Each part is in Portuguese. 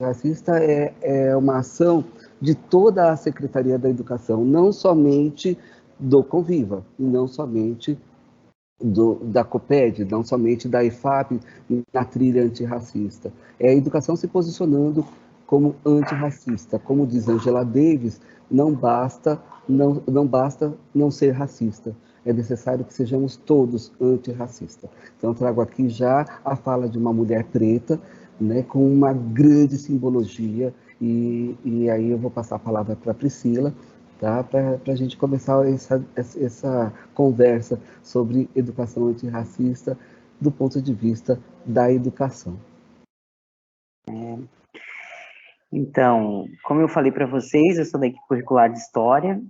Antirracista é uma ação de toda a Secretaria da Educação, não somente do Conviva, e não somente da COPED, não somente da IFAP, na trilha antirracista. É a educação se posicionando como antirracista. Como diz Angela Davis, não basta não ser racista. É necessário que sejamos todos antirracistas. Então, eu trago aqui já a fala de uma mulher preta, né, com uma grande simbologia, e aí eu vou passar a palavra para a Priscila, tá? Para a gente começar essa conversa sobre educação antirracista do ponto de vista da educação. Então, como eu falei para vocês, eu sou da equipe curricular de História.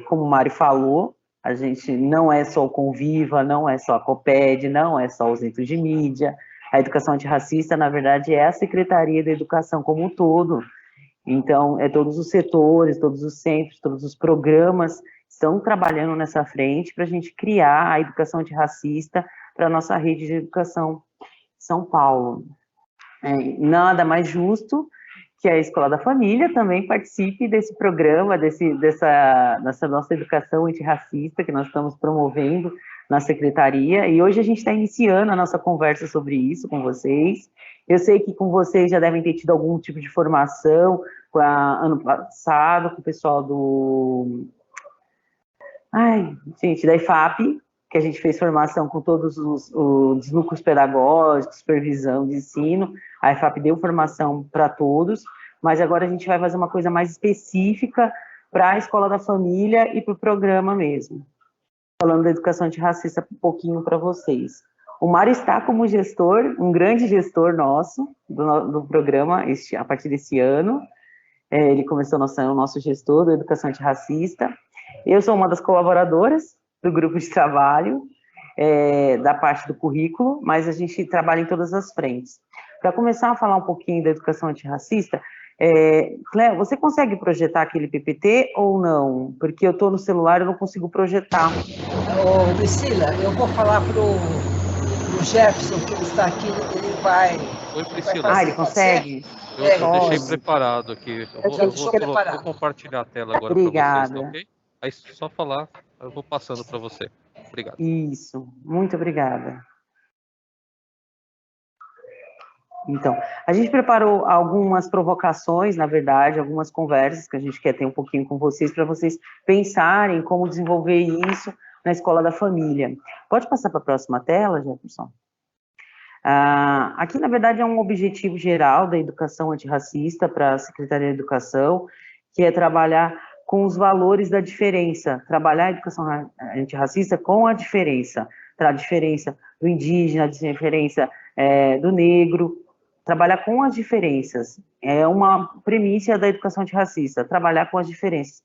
Como o Mário falou, a gente não é só o Conviva, não é só a COPED, não é só o Centro de Mídia. A educação antirracista, na verdade, é a Secretaria da Educação como um todo. Então, todos os setores, todos os centros, todos os programas estão trabalhando nessa frente para a gente criar a educação antirracista para a nossa rede de educação São Paulo. Nada mais justo que a Escola da Família também participe desse programa, dessa nossa educação antirracista que nós estamos promovendo na Secretaria, e hoje a gente está iniciando a nossa conversa sobre isso com vocês. Eu sei que com vocês já devem ter tido algum tipo de formação ano passado, com o pessoal da IFAP, que a gente fez formação com todos os núcleos pedagógicos, supervisão de ensino. A IFAP deu formação para todos, mas agora a gente vai fazer uma coisa mais específica para a Escola da Família e para o programa mesmo. Falando da educação antirracista um pouquinho para vocês. O Mário está como gestor, um grande gestor nosso do programa a partir desse ano. Ele começou o nosso gestor da educação antirracista. Eu sou uma das colaboradoras do grupo de trabalho, da parte do currículo, mas a gente trabalha em todas as frentes. Para começar a falar um pouquinho da educação antirracista, Cléo, você consegue projetar aquele PPT ou não? Porque eu estou no celular e eu não consigo projetar. Priscila, eu vou falar para o Jefferson, que ele está aqui, ele vai... Oi, Priscila. Ele consegue? Eu deixei preparado aqui. Eu vou compartilhar a tela agora para vocês, tá ok? Aí só falar, eu vou passando para você. Obrigado. Isso, muito obrigada. Então, a gente preparou algumas provocações, na verdade, algumas conversas que a gente quer ter um pouquinho com vocês, para vocês pensarem como desenvolver isso na Escola da Família. Pode passar para a próxima tela, Jefferson? Aqui, na verdade, é um objetivo geral da educação antirracista para a Secretaria de Educação, que é trabalhar com os valores da diferença, trabalhar a educação antirracista com a diferença do indígena, a diferença do negro, trabalhar com as diferenças. É uma premissa da educação antirracista, trabalhar com as diferenças.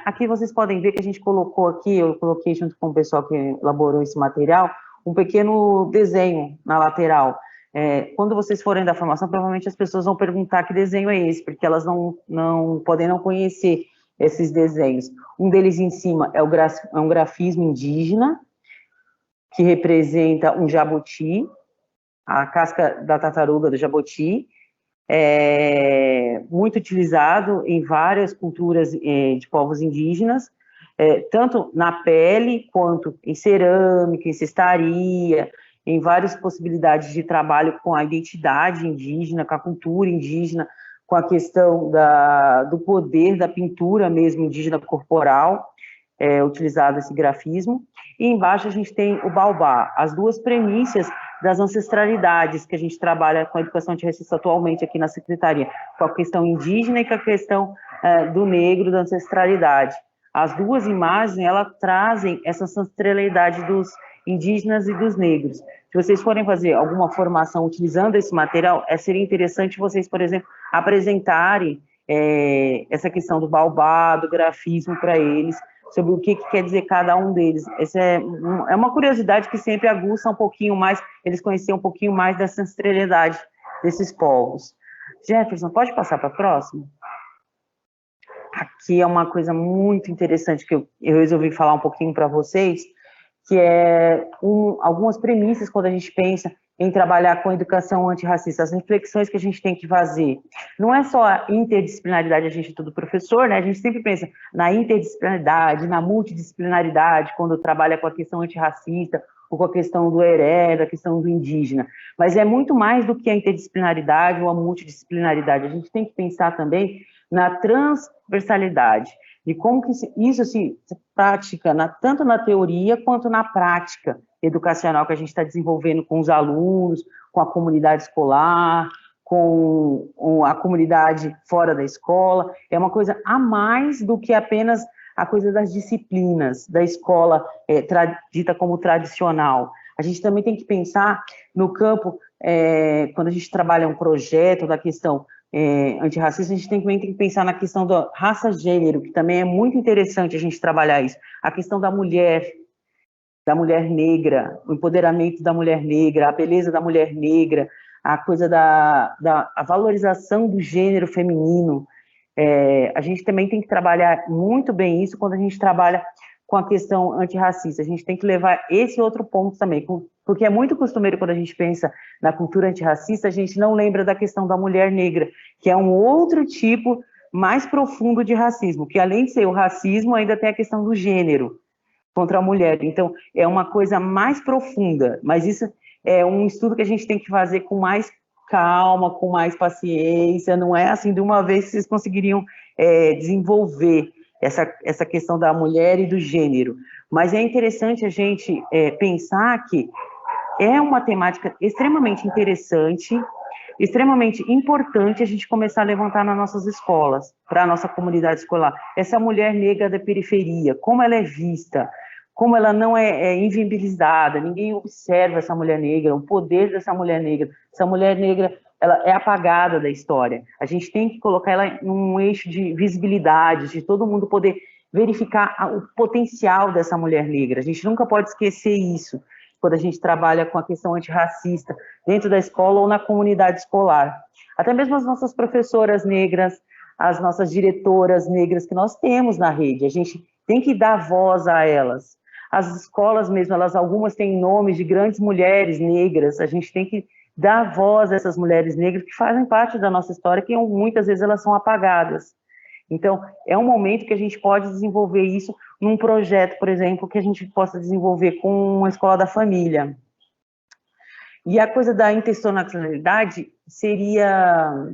Aqui vocês podem ver que a gente colocou aqui, eu coloquei junto com o pessoal que elaborou esse material, um pequeno desenho na lateral. Quando vocês forem da formação, provavelmente as pessoas vão perguntar que desenho é esse, porque elas não podem não conhecer esses desenhos. Um deles em cima é um grafismo indígena, que representa um jabuti, a casca da tartaruga do jabuti, muito utilizado em várias culturas de povos indígenas, tanto na pele, quanto em cerâmica, em cestaria, em várias possibilidades de trabalho com a identidade indígena, com a cultura indígena, com a questão do poder da pintura mesmo indígena corporal, utilizado esse grafismo. E embaixo a gente tem o baobá, as duas premissas das ancestralidades que a gente trabalha com a educação antirracista atualmente aqui na Secretaria, com a questão indígena e com a questão do negro, da ancestralidade. As duas imagens, elas trazem essa ancestralidade dos indígenas e dos negros. Se vocês forem fazer alguma formação utilizando esse material, seria interessante vocês, por exemplo, apresentarem essa questão do baobá, do grafismo para eles, sobre o que quer dizer cada um deles. Essa é uma curiosidade que sempre aguça um pouquinho mais, eles conhecerem um pouquinho mais dessa ancestralidade desses povos. Jefferson, pode passar para a próxima? Aqui é uma coisa muito interessante que eu resolvi falar um pouquinho para vocês, que é algumas premissas quando a gente pensa em trabalhar com educação antirracista, as reflexões que a gente tem que fazer. Não é só a interdisciplinaridade, a gente é tudo professor, né? A gente sempre pensa na interdisciplinaridade, na multidisciplinaridade, quando trabalha com a questão antirracista, ou com a questão do heré, da questão do indígena. Mas é muito mais do que a interdisciplinaridade ou a multidisciplinaridade. A gente tem que pensar também na transversalidade, de como que isso se pratica tanto na teoria quanto na prática educacional que a gente está desenvolvendo com os alunos, com a comunidade escolar, com a comunidade fora da escola. É uma coisa a mais do que apenas a coisa das disciplinas da escola dita como tradicional. A gente também tem que pensar no campo, quando a gente trabalha um projeto da questão antirracista, a gente também tem que pensar na questão da raça-gênero, que também é muito interessante a gente trabalhar isso. A questão da mulher negra, o empoderamento da mulher negra, a beleza da mulher negra, a coisa a valorização do gênero feminino. A gente também tem que trabalhar muito bem isso quando a gente trabalha com a questão antirracista. A gente tem que levar esse outro ponto também, porque é muito costumeiro quando a gente pensa na cultura antirracista, a gente não lembra da questão da mulher negra, que é um outro tipo mais profundo de racismo, que além de ser o racismo, ainda tem a questão do gênero contra a mulher. Então, é uma coisa mais profunda, mas isso é um estudo que a gente tem que fazer com mais calma, com mais paciência, não é assim de uma vez que vocês conseguiriam desenvolver essa questão da mulher e do gênero. Mas é interessante a gente pensar que é uma temática extremamente interessante, extremamente importante a gente começar a levantar nas nossas escolas, para a nossa comunidade escolar. Essa mulher negra da periferia, como ela é vista, como ela não é inviabilizada, ninguém observa essa mulher negra, o poder dessa mulher negra. Essa mulher negra, ela é apagada da história. A gente tem que colocar ela num eixo de visibilidade, de todo mundo poder verificar o potencial dessa mulher negra. A gente nunca pode esquecer isso quando a gente trabalha com a questão antirracista dentro da escola ou na comunidade escolar. Até mesmo as nossas professoras negras, as nossas diretoras negras que nós temos na rede, a gente tem que dar voz a elas. As escolas mesmo, algumas têm nomes de grandes mulheres negras, a gente tem que dar voz a essas mulheres negras que fazem parte da nossa história, que muitas vezes elas são apagadas. Então, é um momento que a gente pode desenvolver isso num projeto, por exemplo, que a gente possa desenvolver com uma escola da família. E a coisa da interseccionalidade seria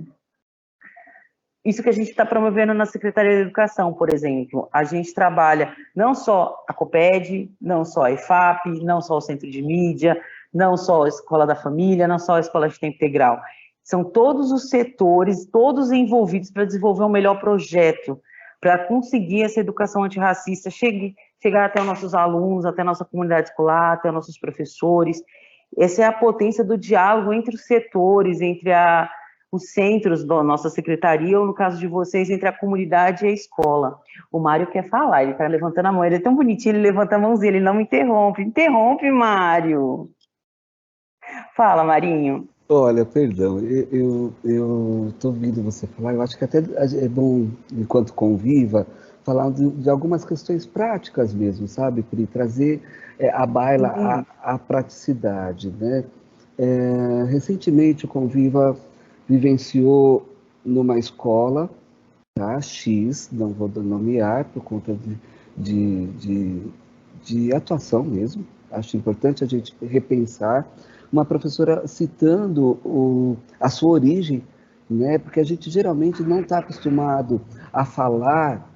isso que a gente está promovendo na Secretaria de Educação, por exemplo. A gente trabalha não só a COPED, não só a EFAP, não só o Centro de Mídia, não só a Escola da Família, não só a Escola de Tempo Integral. São todos os setores, todos envolvidos para desenvolver um melhor projeto, para conseguir essa educação antirracista chegar até os nossos alunos, até a nossa comunidade escolar, até os nossos professores. Essa é a potência do diálogo entre os setores, entre os centros da nossa secretaria, ou no caso de vocês, entre a comunidade e a escola. O Mário quer falar, ele está levantando a mão, ele é tão bonitinho, ele levanta a mãozinha, ele não me interrompe. Interrompe, Mário! Fala, Marinho. Olha, perdão, eu estou ouvindo você falar, eu acho que até é bom, enquanto conviva, falar de algumas questões práticas mesmo, sabe, Pri? Trazer à baila a praticidade, né? Recentemente o Conviva vivenciou numa escola, tá, X, não vou nomear por conta de atuação mesmo, acho importante a gente repensar, uma professora citando a sua origem, né? Porque a gente geralmente não está acostumado a falar,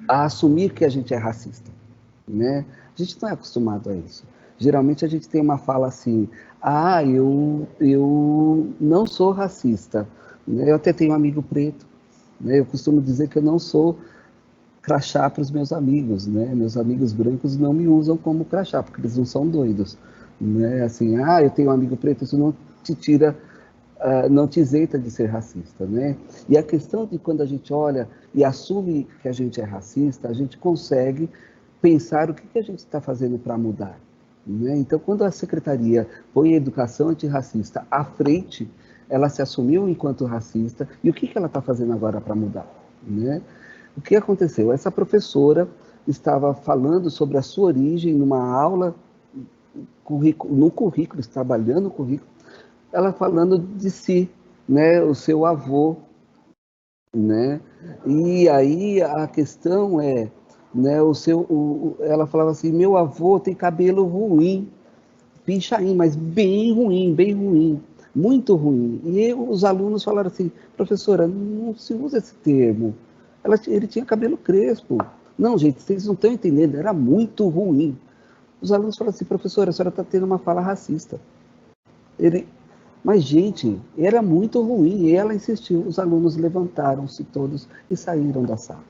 a assumir que a gente é racista, né? A gente não é acostumado a isso. Geralmente a gente tem uma fala assim, eu não sou racista, né? Eu até tenho um amigo preto, né? Eu costumo dizer que eu não sou crachá para os meus amigos, né? Meus amigos brancos não me usam como crachá, porque eles não são doidos. Né? Assim, eu tenho um amigo preto, isso não te tira, não te isenta de ser racista, né? E a questão de quando a gente olha e assume que a gente é racista, a gente consegue pensar o que a gente está fazendo para mudar, né? Então, quando a Secretaria põe a educação antirracista à frente, ela se assumiu enquanto racista, e o que ela está fazendo agora para mudar, né? O que aconteceu? Essa professora estava falando sobre a sua origem numa aula no currículo, trabalhando no currículo, ela falando de si, né, o seu avô, né, e aí a questão é, né, ela falava assim, meu avô tem cabelo ruim, pichain, mas bem ruim, muito ruim. E os alunos falaram assim, professora, não se usa esse termo. Ele tinha cabelo crespo. Não, gente, vocês não estão entendendo, era muito ruim. Os alunos falaram assim, professora, a senhora está tendo uma fala racista. Mas, gente, era muito ruim. E ela insistiu, os alunos levantaram-se todos e saíram da sala.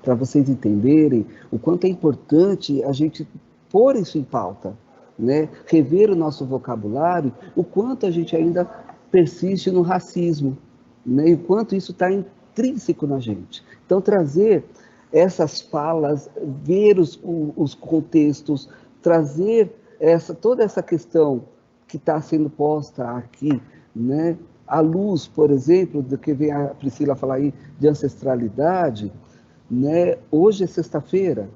Para vocês entenderem o quanto é importante a gente pôr isso em pauta, né? Rever o nosso vocabulário, o quanto a gente ainda persiste no racismo, né? E o quanto isso está intrínseco na gente. Então, trazer essas falas, ver os contextos, trazer toda essa questão que está sendo posta aqui, né? À luz, por exemplo, do que vem a Priscila falar aí de ancestralidade, né? Hoje é sexta-feira,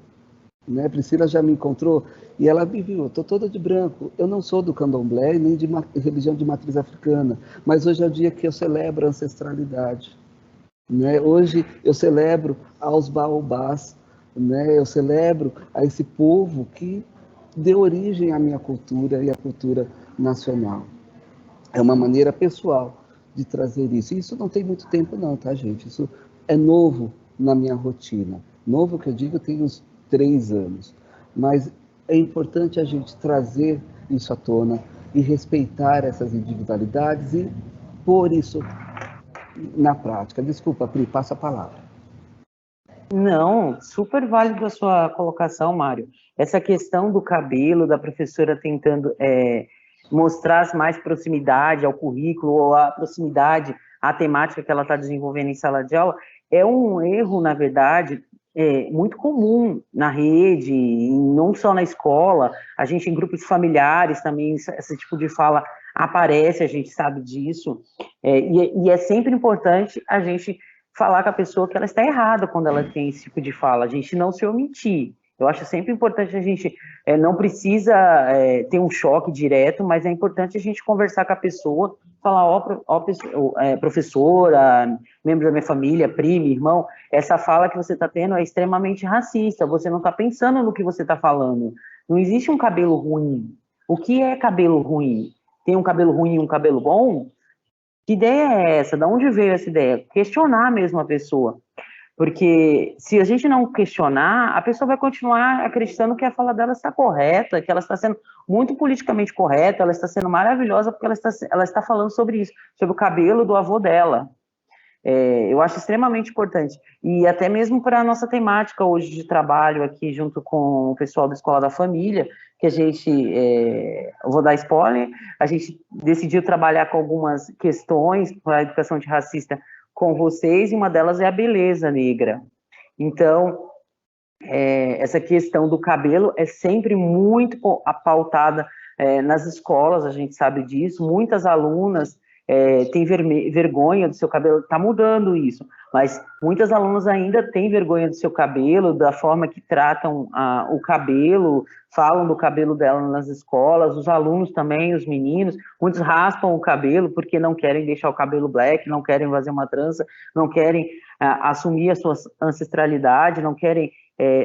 né? Priscila já me encontrou e ela me viu, eu estou toda de branco, eu não sou do candomblé nem de religião de matriz africana, mas hoje é o dia que eu celebro a ancestralidade, né? Hoje eu celebro aos baobás, né? Eu celebro a esse povo que deu origem à minha cultura e à cultura nacional. É uma maneira pessoal de trazer isso. E isso não tem muito tempo não, tá, gente? Isso é novo na minha rotina. Novo que eu digo, tem uns 3 anos. Mas é importante a gente trazer isso à tona e respeitar essas individualidades e pôr isso na prática. Desculpa, Pri, passa a palavra. Não, super válido a sua colocação, Mário. Essa questão do cabelo, da professora tentando mostrar mais proximidade ao currículo ou a proximidade à temática que ela está desenvolvendo em sala de aula, é um erro, na verdade, muito comum na rede, e não só na escola, a gente em grupos familiares também, esse tipo de fala aparece, a gente sabe disso, e é sempre importante a gente falar com a pessoa que ela está errada quando ela tem esse tipo de fala, a gente não se omitir. Eu acho sempre importante a gente, não precisa ter um choque direto, mas é importante a gente conversar com a pessoa, falar, professora, membro da minha família, primo, irmão, essa fala que você está tendo é extremamente racista, você não está pensando no que você está falando. Não existe um cabelo ruim. O que é cabelo ruim? Tem um cabelo ruim e um cabelo bom? Que ideia é essa? De onde veio essa ideia? Questionar mesmo a pessoa. Porque se a gente não questionar, a pessoa vai continuar acreditando que a fala dela está correta, que ela está sendo muito politicamente correta, ela está sendo maravilhosa porque ela está falando sobre isso, sobre o cabelo do avô dela. Eu acho extremamente importante. E até mesmo para a nossa temática hoje de trabalho aqui junto com o pessoal da Escola da Família, que a gente, eu vou dar spoiler, a gente decidiu trabalhar com algumas questões para a educação antirracista com vocês, e uma delas é a beleza negra. Então, essa questão do cabelo é sempre muito pautada nas escolas, a gente sabe disso, muitas alunas têm vergonha do seu cabelo, está mudando isso, mas muitas alunas ainda têm vergonha do seu cabelo, da forma que tratam o cabelo, falam do cabelo dela nas escolas, os alunos também, os meninos, muitos raspam o cabelo porque não querem deixar o cabelo black, não querem fazer uma trança, não querem assumir a sua ancestralidade, não querem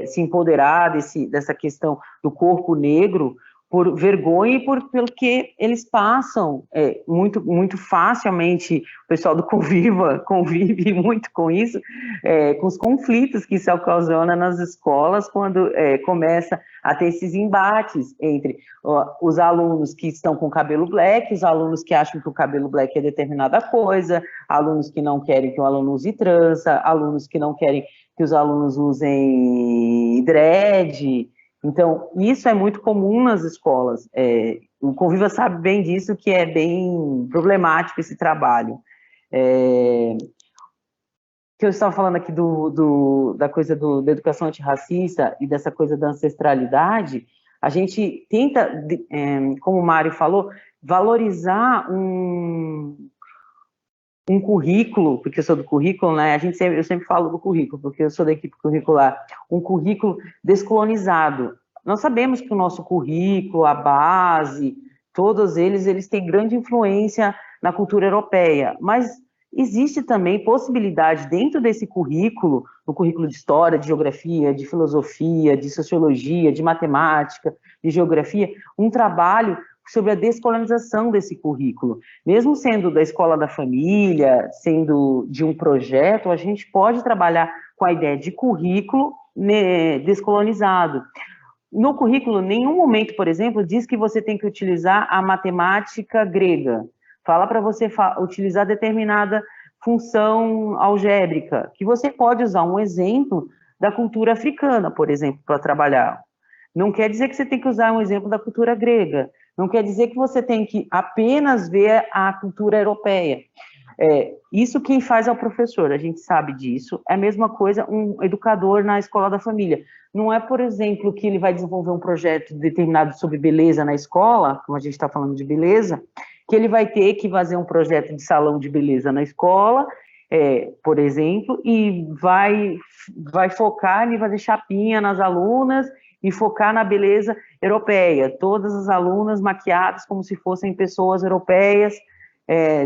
se empoderar dessa questão do corpo negro, por vergonha e porque eles passam muito facilmente, o pessoal do Conviva convive muito com isso, com os conflitos que isso ocasiona nas escolas, quando começa a ter esses embates entre os alunos que estão com cabelo black, os alunos que acham que o cabelo black é determinada coisa, alunos que não querem que o aluno use trança, alunos que não querem que os alunos usem dread. Então, isso é muito comum nas escolas. O Conviva sabe bem disso, que é bem problemático esse trabalho. Que eu estava falando aqui da coisa da educação antirracista e dessa coisa da ancestralidade, a gente tenta, como o Mário falou, valorizar um currículo, porque eu sou do currículo, né? Eu sempre falo do currículo, porque eu sou da equipe curricular, um currículo descolonizado. Nós sabemos que o nosso currículo, a base, todos eles têm grande influência na cultura europeia, mas existe também possibilidade dentro desse currículo, no currículo de história, de geografia, de filosofia, de sociologia, de matemática, de geografia, um trabalho sobre a descolonização desse currículo. Mesmo sendo da escola da família, sendo de um projeto, a gente pode trabalhar com a ideia de currículo descolonizado. No currículo, em nenhum momento, por exemplo, diz que você tem que utilizar a matemática grega. Fala para você utilizar determinada função algébrica, que você pode usar um exemplo da cultura africana, por exemplo, para trabalhar. Não quer dizer que você tem que usar um exemplo da cultura grega. Não quer dizer que você tem que apenas ver a cultura europeia. Isso quem faz é o professor, a gente sabe disso. É a mesma coisa um educador na escola da família. Não é, por exemplo, que ele vai desenvolver um projeto determinado sobre beleza na escola, como a gente está falando de beleza, que ele vai ter que fazer um projeto de salão de beleza na escola, por exemplo, e vai focar em fazer chapinha nas alunas e focar na beleza europeia. Todas as alunas maquiadas como se fossem pessoas europeias,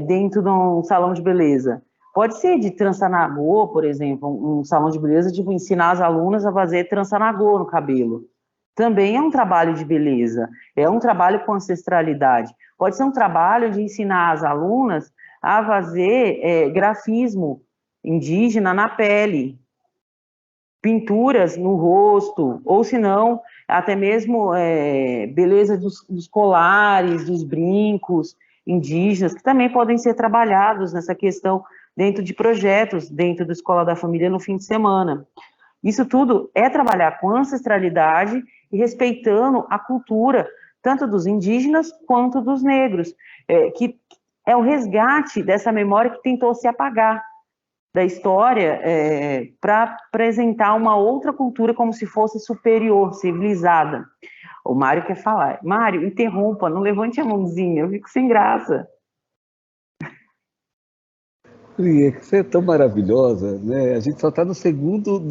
dentro de um salão de beleza. Pode ser de trança nagô, por exemplo, um salão de beleza, de ensinar as alunas a fazer trança nagô no cabelo. Também é um trabalho de beleza, é um trabalho com ancestralidade. Pode ser um trabalho de ensinar as alunas a fazer grafismo indígena na pele, pinturas no rosto, ou se não, até mesmo beleza dos colares, dos brincos indígenas, que também podem ser trabalhados nessa questão dentro de projetos, dentro da Escola da Família no fim de semana. Isso tudo é trabalhar com ancestralidade e respeitando a cultura, tanto dos indígenas quanto dos negros, que é o resgate dessa memória que tentou se apagar da história para apresentar uma outra cultura como se fosse superior, civilizada. O Mário quer falar. Mário, interrompa, não levante a mãozinha, eu fico sem graça. Você é tão maravilhosa, né? A gente só está no segundo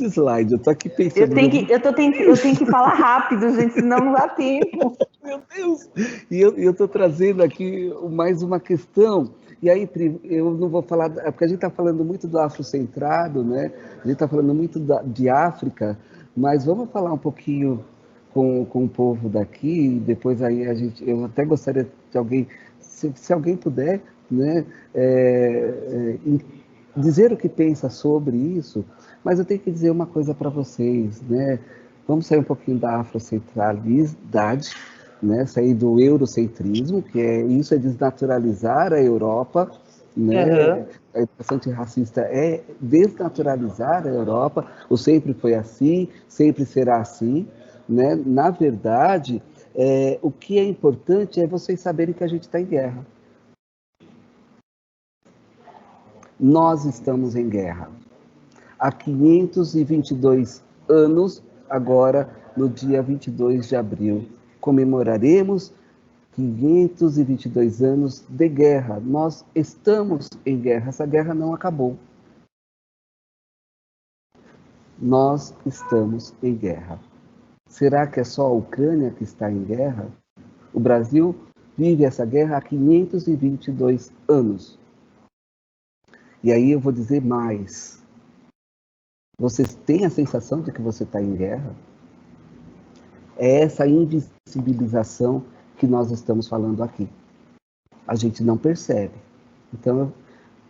slide. Eu estou aqui pensando. Eu tenho que falar rápido, gente, senão não dá tempo. Meu Deus! E eu estou trazendo aqui mais uma questão. E aí, Pri, eu não vou falar, porque a gente está falando muito do afrocentrado, né? A gente está falando muito de África, mas vamos falar um pouquinho com o povo daqui. Depois aí eu até gostaria de alguém, se alguém puder, né, dizer o que pensa sobre isso, mas eu tenho que dizer uma coisa para vocês, né? Vamos sair um pouquinho da afrocentralidade, né? Sair do eurocentrismo, que isso é desnaturalizar a Europa, né? Uhum. A educação antirracista é desnaturalizar a Europa, ou sempre foi assim, sempre será assim, né? Na verdade, o que é importante é vocês saberem que a gente está em guerra. Nós estamos em guerra. Há 522 anos, agora, no dia 22 de abril, comemoraremos 522 anos de guerra. Nós estamos em guerra, essa guerra não acabou. Nós estamos em guerra. Será que é só a Ucrânia que está em guerra? O Brasil vive essa guerra há 522 anos. E aí eu vou dizer mais. Vocês têm a sensação de que você está em guerra? É essa invisibilização que nós estamos falando aqui. A gente não percebe. Então,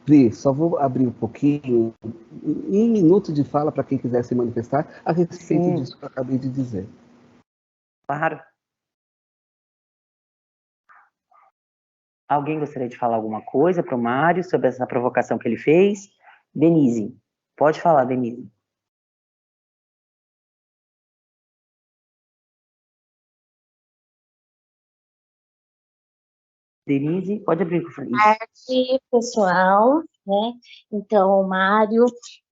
Pri, só vou abrir um pouquinho, um minuto de fala para quem quiser se manifestar a respeito disso que eu acabei de dizer. Claro. Alguém gostaria de falar alguma coisa para o Mário sobre essa provocação que ele fez? Denise, pode falar, Denise. Denise, pode abrir o Boa tarde, pessoal, né? Então, Mário,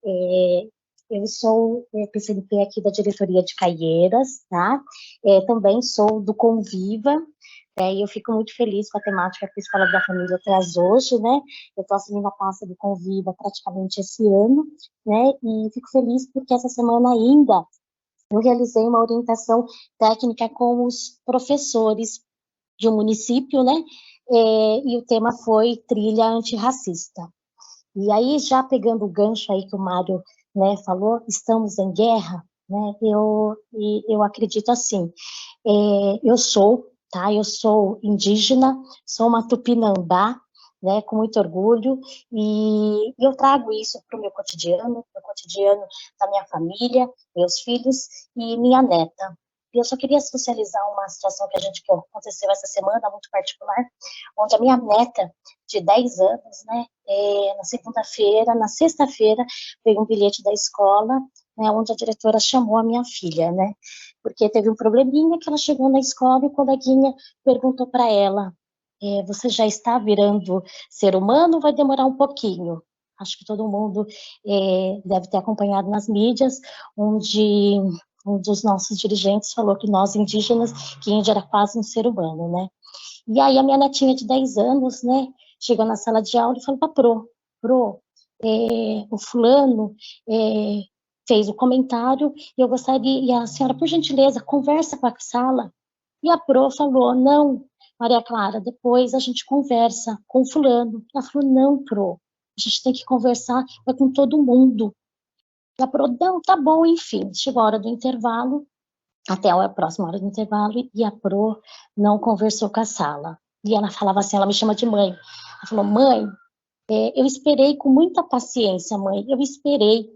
eu sou PCNP aqui da diretoria de Caieiras, tá? Também sou do Conviva, e eu fico muito feliz com a temática que a Escola da Família traz hoje, né? Eu estou assumindo a pasta do Conviva praticamente esse ano, né? E fico feliz porque essa semana ainda eu realizei uma orientação técnica com os professores de um município, né? E o tema foi trilha antirracista. E aí, já pegando o gancho aí que o Mário, né, falou, estamos em guerra, né? Eu acredito assim, eu sou indígena, sou uma tupinambá, né, com muito orgulho, e eu trago isso para o meu cotidiano da minha família, meus filhos e minha neta. E eu só queria socializar uma situação que aconteceu essa semana, muito particular, onde a minha neta, de 10 anos, né, na sexta-feira, veio um bilhete da escola, né, onde a diretora chamou a minha filha, né, porque teve um probleminha que ela chegou na escola e o coleguinha perguntou para ela, você já está virando ser humano ou vai demorar um pouquinho? Acho que todo mundo deve ter acompanhado nas mídias, onde um dos nossos dirigentes falou que nós indígenas, que índio era quase um ser humano, né? E aí a minha netinha de 10 anos, né, chegou na sala de aula e falou para Pro, o fulano fez o comentário e eu gostaria, e a senhora, por gentileza, conversa com a sala. E a Pro falou, não, Maria Clara, depois a gente conversa com o fulano. Ela falou, não, Pro, a gente tem que conversar com todo mundo. E a Pro, não, tá bom, enfim, chegou a hora do intervalo, até a próxima hora do intervalo, e a Pro não conversou com a sala. E ela falava assim, ela me chama de mãe. Ela falou, mãe, eu esperei com muita paciência, mãe, eu esperei.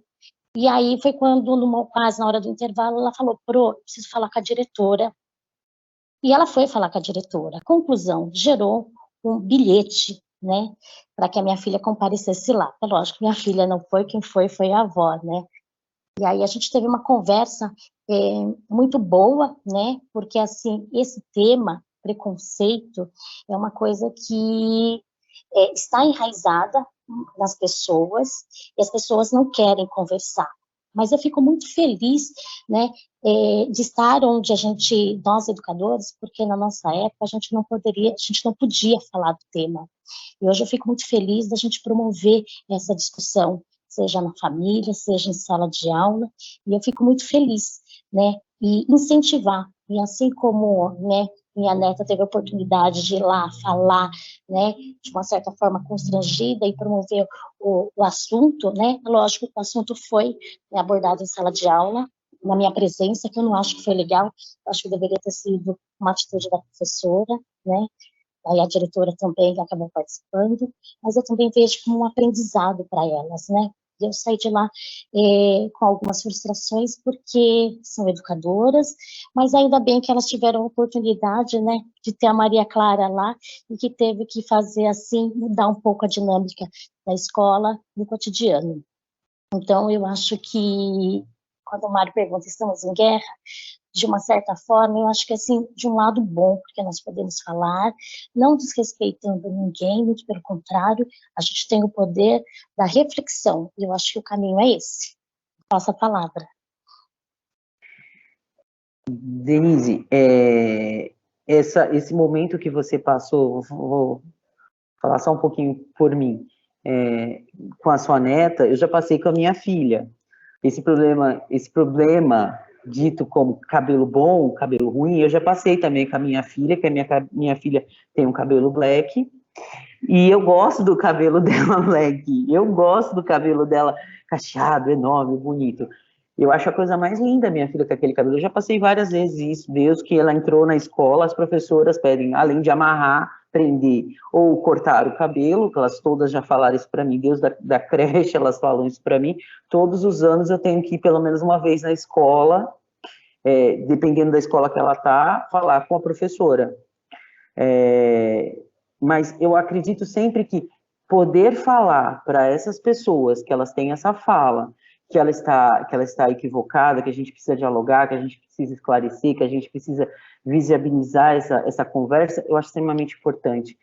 E aí foi quando, quase na hora do intervalo, ela falou, Pro, preciso falar com a diretora. E ela foi falar com a diretora. Conclusão, gerou um bilhete, né, para que a minha filha comparecesse lá. É lógico que minha filha não foi, quem foi a avó, né. E aí a gente teve uma conversa muito boa, né, porque, assim, esse tema, preconceito, é uma coisa que está enraizada nas pessoas, e as pessoas não querem conversar. Mas eu fico muito feliz, né, de estar onde nós educadores, porque na nossa época a gente não podia falar do tema. E hoje eu fico muito feliz da gente promover essa discussão, seja na família, seja em sala de aula, e eu fico muito feliz, né, e incentivar, e assim como, né, minha neta teve a oportunidade de ir lá falar, né, de uma certa forma constrangida e promover o assunto, né, lógico que o assunto foi abordado em sala de aula, na minha presença, que eu não acho que foi legal, acho que deveria ter sido uma atitude da professora, né, aí a diretora também acabou participando, mas eu também vejo como um aprendizado para elas, né, e eu saí de lá com algumas frustrações, porque são educadoras, mas ainda bem que elas tiveram a oportunidade, né, de ter a Maria Clara lá, e que teve que fazer, assim, mudar um pouco a dinâmica da escola no cotidiano. Então, eu acho que, quando o Mário pergunta, estamos em guerra? De uma certa forma, eu acho que, assim, de um lado bom, porque nós podemos falar, não desrespeitando ninguém, muito pelo contrário, a gente tem o poder da reflexão, e eu acho que o caminho é esse. Passo a palavra. Denise, esse momento que você passou, vou falar só um pouquinho por mim, com a sua neta, eu já passei com a minha filha. Esse problema dito como cabelo bom, cabelo ruim, eu já passei também com a minha filha, que a minha filha tem um cabelo black, e eu gosto do cabelo dela black, eu gosto do cabelo dela cacheado, enorme, bonito. Eu acho a coisa mais linda, minha filha, com aquele cabelo. Eu já passei várias vezes isso, desde que ela entrou na escola, as professoras pedem, além de amarrar, prender ou cortar o cabelo, que elas todas já falaram isso para mim, desde da creche elas falam isso para mim, todos os anos eu tenho que ir pelo menos uma vez na escola, dependendo da escola que ela está, falar com a professora. Mas eu acredito sempre que poder falar para essas pessoas que elas têm essa fala, que ela está equivocada, que a gente precisa dialogar, que a gente precisa esclarecer, que a gente precisa visibilizar essa conversa, eu acho extremamente importante.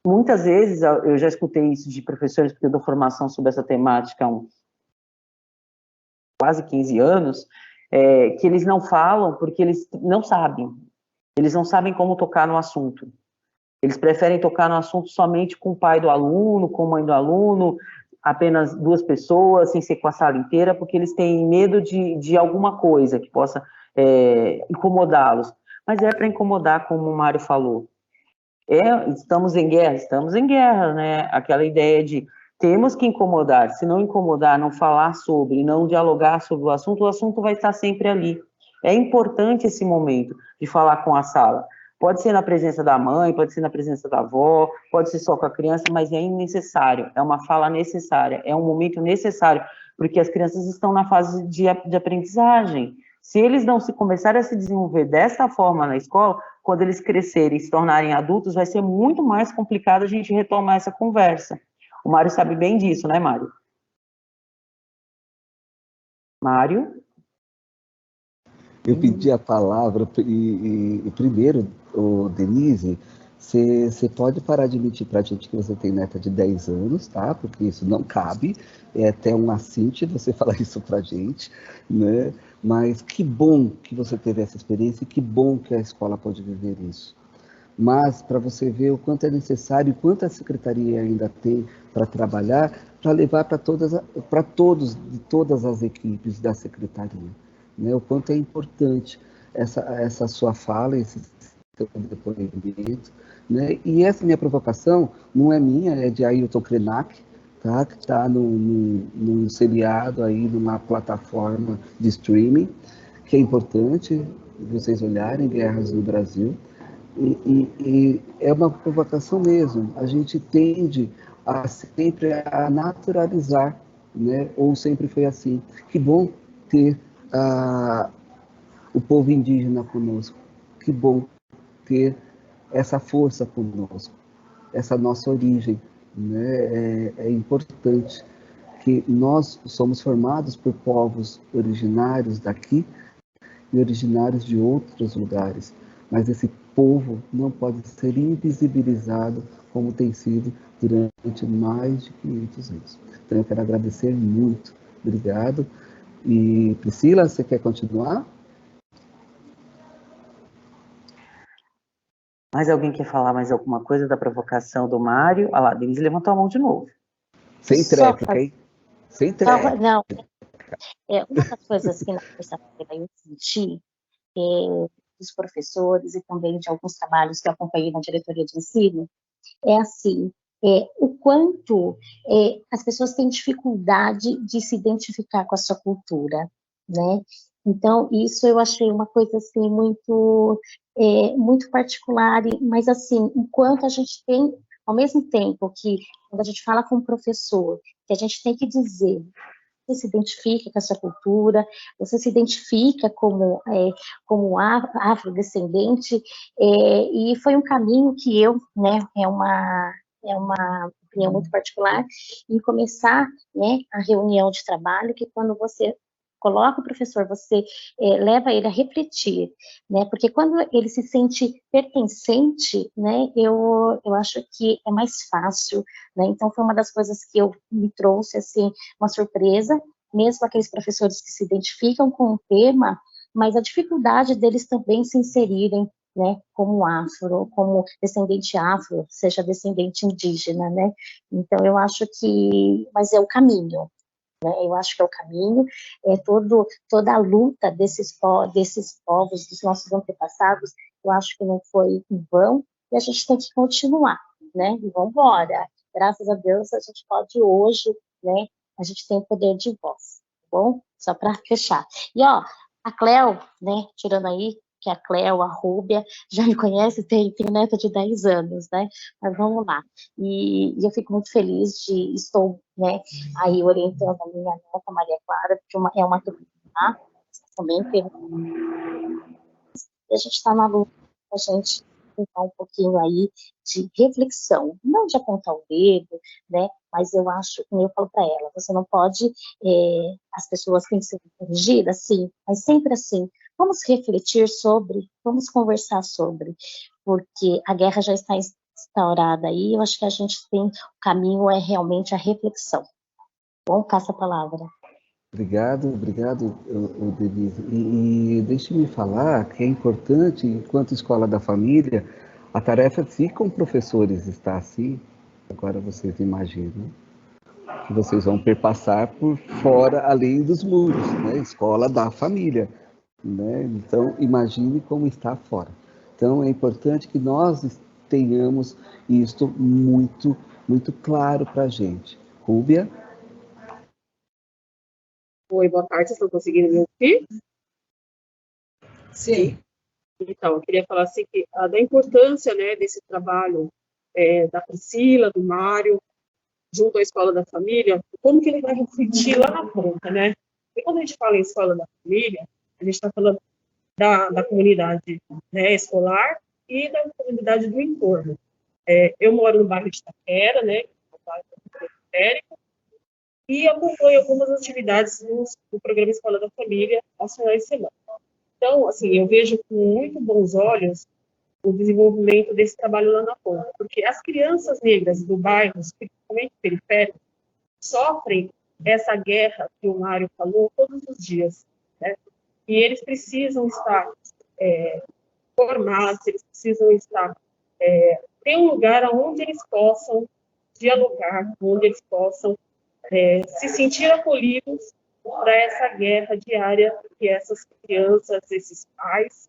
Muitas vezes, eu já escutei isso de professores, porque eu dou formação sobre essa temática há quase 15 anos, que eles não falam porque eles não sabem como tocar no assunto. Eles preferem tocar no assunto somente com o pai do aluno, com a mãe do aluno, apenas 2 pessoas, sem ser com a sala inteira, porque eles têm medo de alguma coisa que possa incomodá-los. Mas é para incomodar, como o Mário falou. Estamos em guerra, né? Aquela ideia de temos que incomodar, se não incomodar, não falar sobre, não dialogar sobre o assunto vai estar sempre ali. É importante esse momento de falar com a sala. Pode ser na presença da mãe, pode ser na presença da avó, pode ser só com a criança, mas é necessário, é uma fala necessária, é um momento necessário, porque as crianças estão na fase de aprendizagem. Se eles não começarem a se desenvolver dessa forma na escola, quando eles crescerem e se tornarem adultos, vai ser muito mais complicado a gente retomar essa conversa. O Mário sabe bem disso, né, Mário? Mário? Eu pedi a palavra e primeiro, Denise, você pode parar de mentir para a gente que você tem neta de 10 anos, tá? Porque isso não cabe, é até um assinte você falar isso para a gente, né? Mas que bom que você teve essa experiência e que bom que a escola pode viver isso. Mas para você ver o quanto é necessário e quanto a secretaria ainda tem para trabalhar, para levar para todos, de todas as equipes da secretaria. Né, o quanto é importante essa sua fala, esse seu depoimento. Né? E essa minha provocação não é minha, é de Ailton Krenak, tá? Que está num seriado aí, numa plataforma de streaming, que é importante vocês olharem, Guerras no Brasil. E é uma provocação mesmo. A gente tende sempre a naturalizar, né? Ou sempre foi assim. Que bom ter o povo indígena conosco. Que bom ter essa força conosco, essa nossa origem. Né? É importante que nós somos formados por povos originários daqui e originários de outros lugares, mas esse povo não pode ser invisibilizado como tem sido durante mais de 500 anos. Então eu quero agradecer muito. Obrigado. E Priscila, você quer continuar? Mais alguém quer falar mais alguma coisa da provocação do Mário? Ah lá, Denise levantou a mão de novo. Sem tréplica, hein? Sem tréplica. Não, uma das coisas que na terça-feira eu senti dos professores e também de alguns trabalhos que eu acompanhei na diretoria de ensino, é assim, o quanto as pessoas têm dificuldade de se identificar com a sua cultura, né? Então, isso eu achei uma coisa, assim, muito particular, mas, assim, enquanto a gente tem, ao mesmo tempo que, quando a gente fala com o professor, que a gente tem que dizer, você se identifica com a sua cultura, você se identifica como afrodescendente, e foi um caminho que eu, né, é uma opinião muito particular, em começar, né, a reunião de trabalho, que quando você coloca o professor, você leva ele a refletir, né, porque quando ele se sente pertencente, né, eu acho que é mais fácil, né, então foi uma das coisas que me trouxe, assim, uma surpresa, mesmo aqueles professores que se identificam com o tema, mas a dificuldade deles também se inserirem, né, como afro, como descendente afro, seja descendente indígena, né, então eu acho que, mas é o caminho, né? Eu acho que é o caminho, toda a luta desses povos, dos nossos antepassados, eu acho que não foi em vão, e a gente tem que continuar, né, e vamos embora, graças a Deus a gente pode hoje, né, a gente tem o poder de voz, tá bom? Só para fechar. E, ó, a Cleo, né, tirando aí, que a Cleo, a Rúbia, já me conhece, tem neta de 10 anos, né? Mas vamos lá. E eu fico muito feliz estou, né, aí orientando a minha neta, Maria Clara, porque é uma turma, tá? Também e a gente está na luta, a gente tentar um pouquinho aí de reflexão, não de apontar o dedo, né, mas eu acho, como eu falo para ela, você não pode, as pessoas têm que ser corrigidas, sim, mas sempre assim, vamos refletir sobre, vamos conversar sobre, porque a guerra já está instaurada aí, eu acho que a gente tem, o caminho é realmente a reflexão. Bom, passa a palavra. Obrigado, Denise. E deixe-me falar que é importante, enquanto escola da família, a tarefa de com professores está assim, agora vocês imaginam, que vocês vão perpassar por fora, além dos muros, né? Escola da família, né? Então, imagine como está fora. Então, é importante que nós tenhamos isto muito, muito claro para a gente. Rúbia? Oi, boa tarde, vocês estão conseguindo me ouvir? Sim. Então, eu queria falar assim, da importância, né, desse trabalho da Priscila, do Mário, junto à Escola da Família, como que ele vai refletir lá na ponta, né? E quando a gente fala em Escola da Família, a gente está falando da comunidade, né, escolar e da comunidade do entorno. Eu moro no bairro de Itaquera, né, no bairro periférico, e acompanho algumas atividades do programa Escola da Família aos finais de semana. Então, assim, eu vejo com muito bons olhos o desenvolvimento desse trabalho lá na ponta, porque as crianças negras do bairro, principalmente periféricos, sofrem essa guerra que o Mário falou todos os dias, né? E eles precisam estar formados, eles precisam estar ter um lugar onde eles possam dialogar, onde eles possam se sentir acolhidos para essa guerra diária que essas crianças, esses pais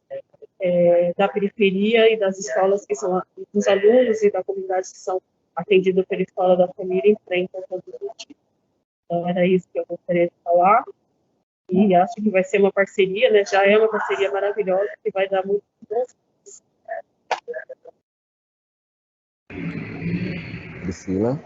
da periferia e das escolas que são dos alunos e da comunidade que são atendidos pela Escola da Família enfrentam todos os dias. Então, era isso que eu gostaria de falar. E acho que vai ser uma parceria, né? Já é uma parceria maravilhosa que vai dar muito bom. Priscila?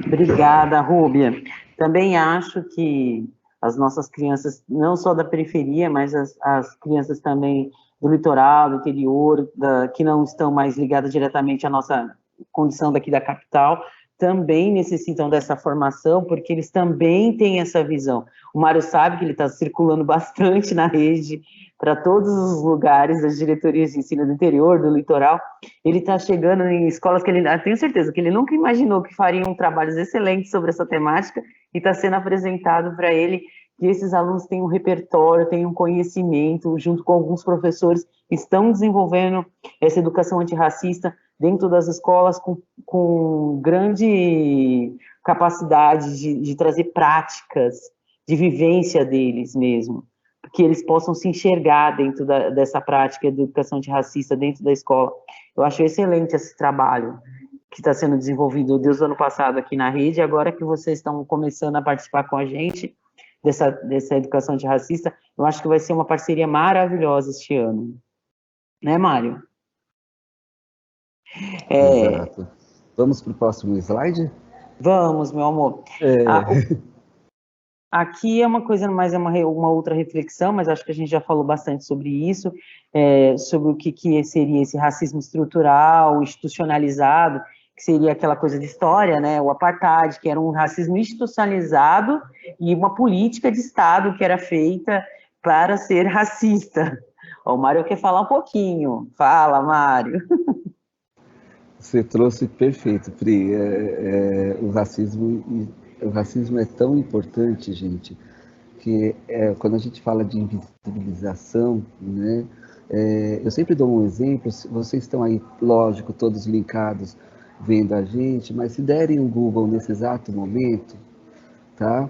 Obrigada, Rúbia. Também acho que as nossas crianças, não só da periferia, mas as crianças também do litoral, do interior, que não estão mais ligadas diretamente à nossa condição daqui da capital, também necessitam dessa formação, porque eles também têm essa visão. O Mário sabe que ele está circulando bastante na rede, para todos os lugares das diretorias de ensino do interior, do litoral. Ele está chegando em escolas que ele, tenho certeza, que ele nunca imaginou que fariam trabalhos excelentes sobre essa temática, e está sendo apresentado para ele que esses alunos têm um repertório, têm um conhecimento, junto com alguns professores, estão desenvolvendo essa educação antirracista dentro das escolas com grande capacidade de trazer práticas de vivência deles mesmo, que eles possam se enxergar dentro dessa prática de educação antirracista dentro da escola. Eu acho excelente esse trabalho que está sendo desenvolvido desde o ano passado aqui na rede, agora que vocês estão começando a participar com a gente dessa educação antirracista, eu acho que vai ser uma parceria maravilhosa este ano. Né, Mário? Exato. Vamos para o próximo slide? Vamos, meu amor. Aqui é uma coisa, mais é uma outra reflexão, mas acho que a gente já falou bastante sobre isso, sobre o que seria esse racismo estrutural, institucionalizado, que seria aquela coisa de história, né, o apartheid, que era um racismo institucionalizado e uma política de Estado que era feita para ser racista. O Mário quer falar um pouquinho. Fala, Mário. Você trouxe perfeito, Pri. O racismo é tão importante, gente, que quando a gente fala de invisibilização, né, eu sempre dou um exemplo, vocês estão aí, lógico, todos linkados, vendo a gente, mas se derem um Google nesse exato momento, tá?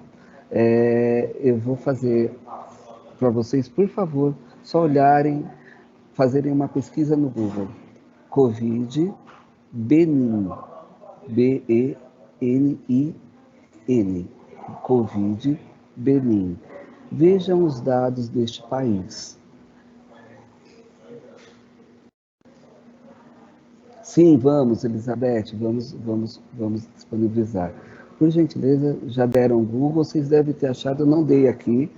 Eu vou fazer para vocês, por favor, só olharem, fazerem uma pesquisa no Google. Covid Benin, B-E-N-I-N, Covid Benin. Vejam os dados deste país. Sim, vamos, Elizabeth, vamos disponibilizar. Por gentileza, já deram Google, vocês devem ter achado, eu não dei aqui,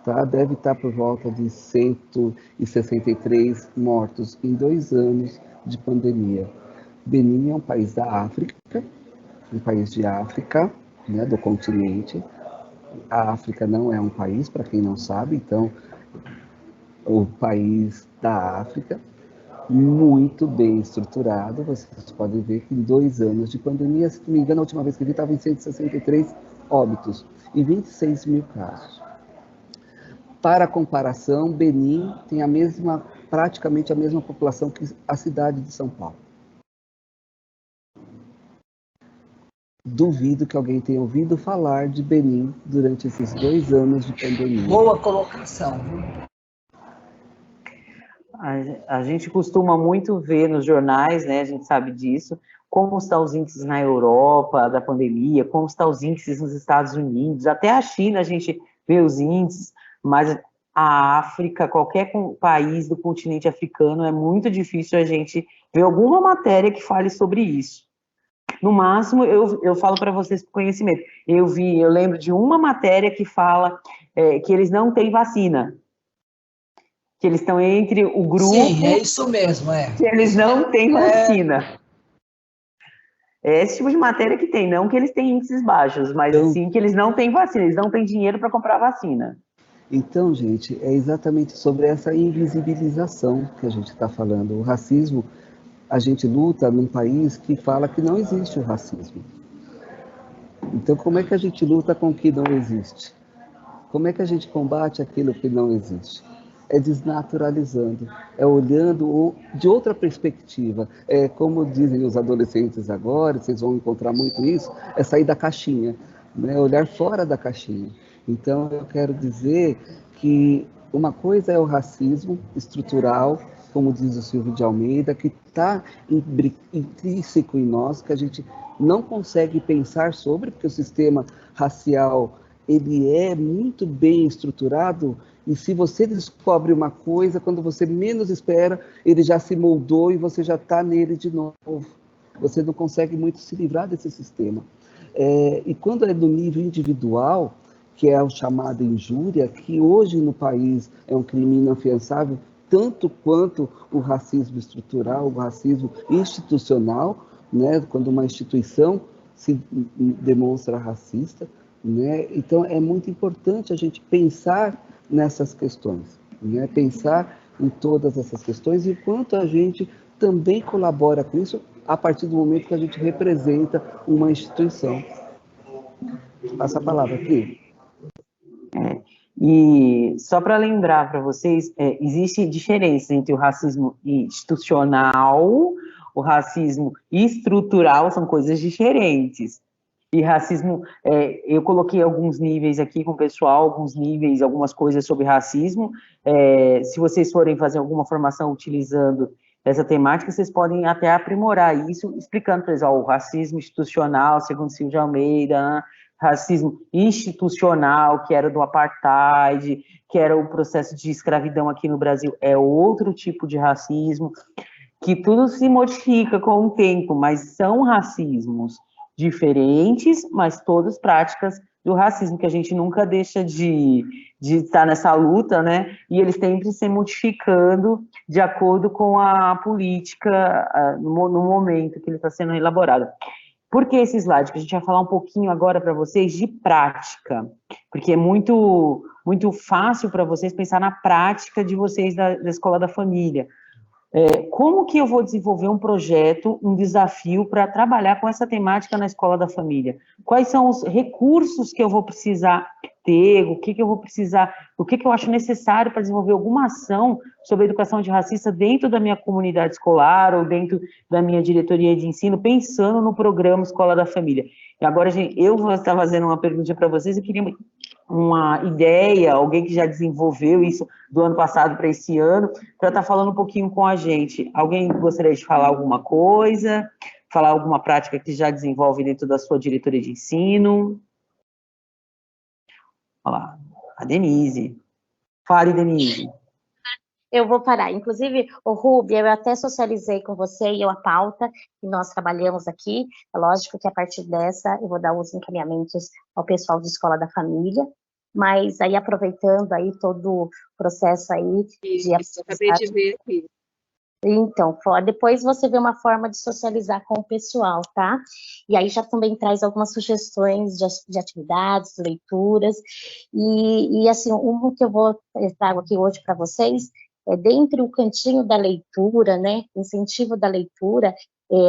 tá? Deve estar por volta de 163 mortos em 2 anos de pandemia. Benin é um país da África, um país de África, né, do continente. A África não é um país, para quem não sabe, então, o país da África, muito bem estruturado, vocês podem ver que em 2 anos de pandemia, se não me engano, a última vez que eu vi estava em 163 óbitos e 26 mil casos. Para comparação, Benin tem praticamente a mesma população que a cidade de São Paulo. duvido que alguém tenha ouvido falar de Benin durante esses 2 anos de pandemia. Boa colocação. A gente costuma muito ver nos jornais, né, a gente sabe disso, como estão os índices na Europa da pandemia, como estão os índices nos Estados Unidos, até a China a gente vê os índices, mas a África, qualquer país do continente africano, é muito difícil a gente ver alguma matéria que fale sobre isso. No máximo, eu falo para vocês por conhecimento, eu lembro de uma matéria que fala que eles não têm vacina, que eles estão entre o grupo... Sim, é isso mesmo, que eles não têm vacina. É esse tipo de matéria que tem, não que eles têm índices baixos, mas sim que eles não têm vacina, eles não têm dinheiro para comprar vacina. Então, gente, é exatamente sobre essa invisibilização que a gente está falando. O racismo, a gente luta num país que fala que não existe o racismo. Então, como é que a gente luta com o que não existe? Como é que a gente combate aquilo que não existe? É desnaturalizando, é olhando de outra perspectiva. É como dizem os adolescentes agora, vocês vão encontrar muito isso, é sair da caixinha, né? Olhar fora da caixinha. Então, eu quero dizer que uma coisa é o racismo estrutural, como diz o Silvio de Almeida, que está intrínseco em nós, que a gente não consegue pensar sobre, porque o sistema racial ele é muito bem estruturado, e se você descobre uma coisa, quando você menos espera, ele já se moldou e você já está nele de novo. Você não consegue muito se livrar desse sistema. E quando é do nível individual, que é o chamado injúria, que hoje no país é um crime inafiançável, tanto quanto o racismo estrutural, o racismo institucional, né, quando uma instituição se demonstra racista, né? Então é muito importante a gente pensar nessas questões, né? Pensar em todas essas questões e o quanto a gente também colabora com isso a partir do momento que a gente representa uma instituição. Passa a palavra, Pri. E só para lembrar para vocês, existe diferença entre o racismo institucional, o racismo estrutural, são coisas diferentes. E racismo, eu coloquei alguns níveis aqui com o pessoal, alguns níveis, algumas coisas sobre racismo. Se vocês forem fazer alguma formação utilizando essa temática, vocês podem até aprimorar isso, explicando para eles, o racismo institucional, segundo Silvio de Almeida, racismo institucional, que era do apartheid, que era o processo de escravidão aqui no Brasil, é outro tipo de racismo, que tudo se modifica com o tempo, mas são racismos diferentes, mas todas práticas do racismo, que a gente nunca deixa de estar nessa luta, né? E eles sempre se modificando de acordo com a política no momento que ele está sendo elaborado. Por que esse slide? Que a gente vai falar um pouquinho agora para vocês de prática, porque é muito, muito fácil para vocês pensar na prática de vocês da Escola da Família. Como que eu vou desenvolver um projeto, um desafio para trabalhar com essa temática na Escola da Família? Quais são os recursos que eu vou precisar ter? O que eu vou precisar, o que eu acho necessário para desenvolver alguma ação sobre a educação antirracista dentro da minha comunidade escolar ou dentro da minha diretoria de ensino, pensando no programa Escola da Família? E agora, gente, eu vou estar fazendo uma pergunta para vocês, eu queria uma ideia, alguém que já desenvolveu isso do ano passado para esse ano, para estar falando um pouquinho com a gente. Alguém gostaria de falar alguma coisa? Falar alguma prática que já desenvolve dentro da sua diretoria de ensino? Olha lá, a Denise. Fale, Denise. Eu vou parar. Inclusive, o Rubia, eu até socializei com você e eu a pauta que nós trabalhamos aqui. É lógico que a partir dessa eu vou dar os encaminhamentos ao pessoal de Escola da Família, mas aí aproveitando aí todo o processo aí... Isso, acabei de ver aqui. Então, depois você vê uma forma de socializar com o pessoal, tá? E aí já também traz algumas sugestões de atividades, leituras, e assim, uma que eu trago aqui hoje para vocês, dentre o cantinho da leitura, né, incentivo da leitura,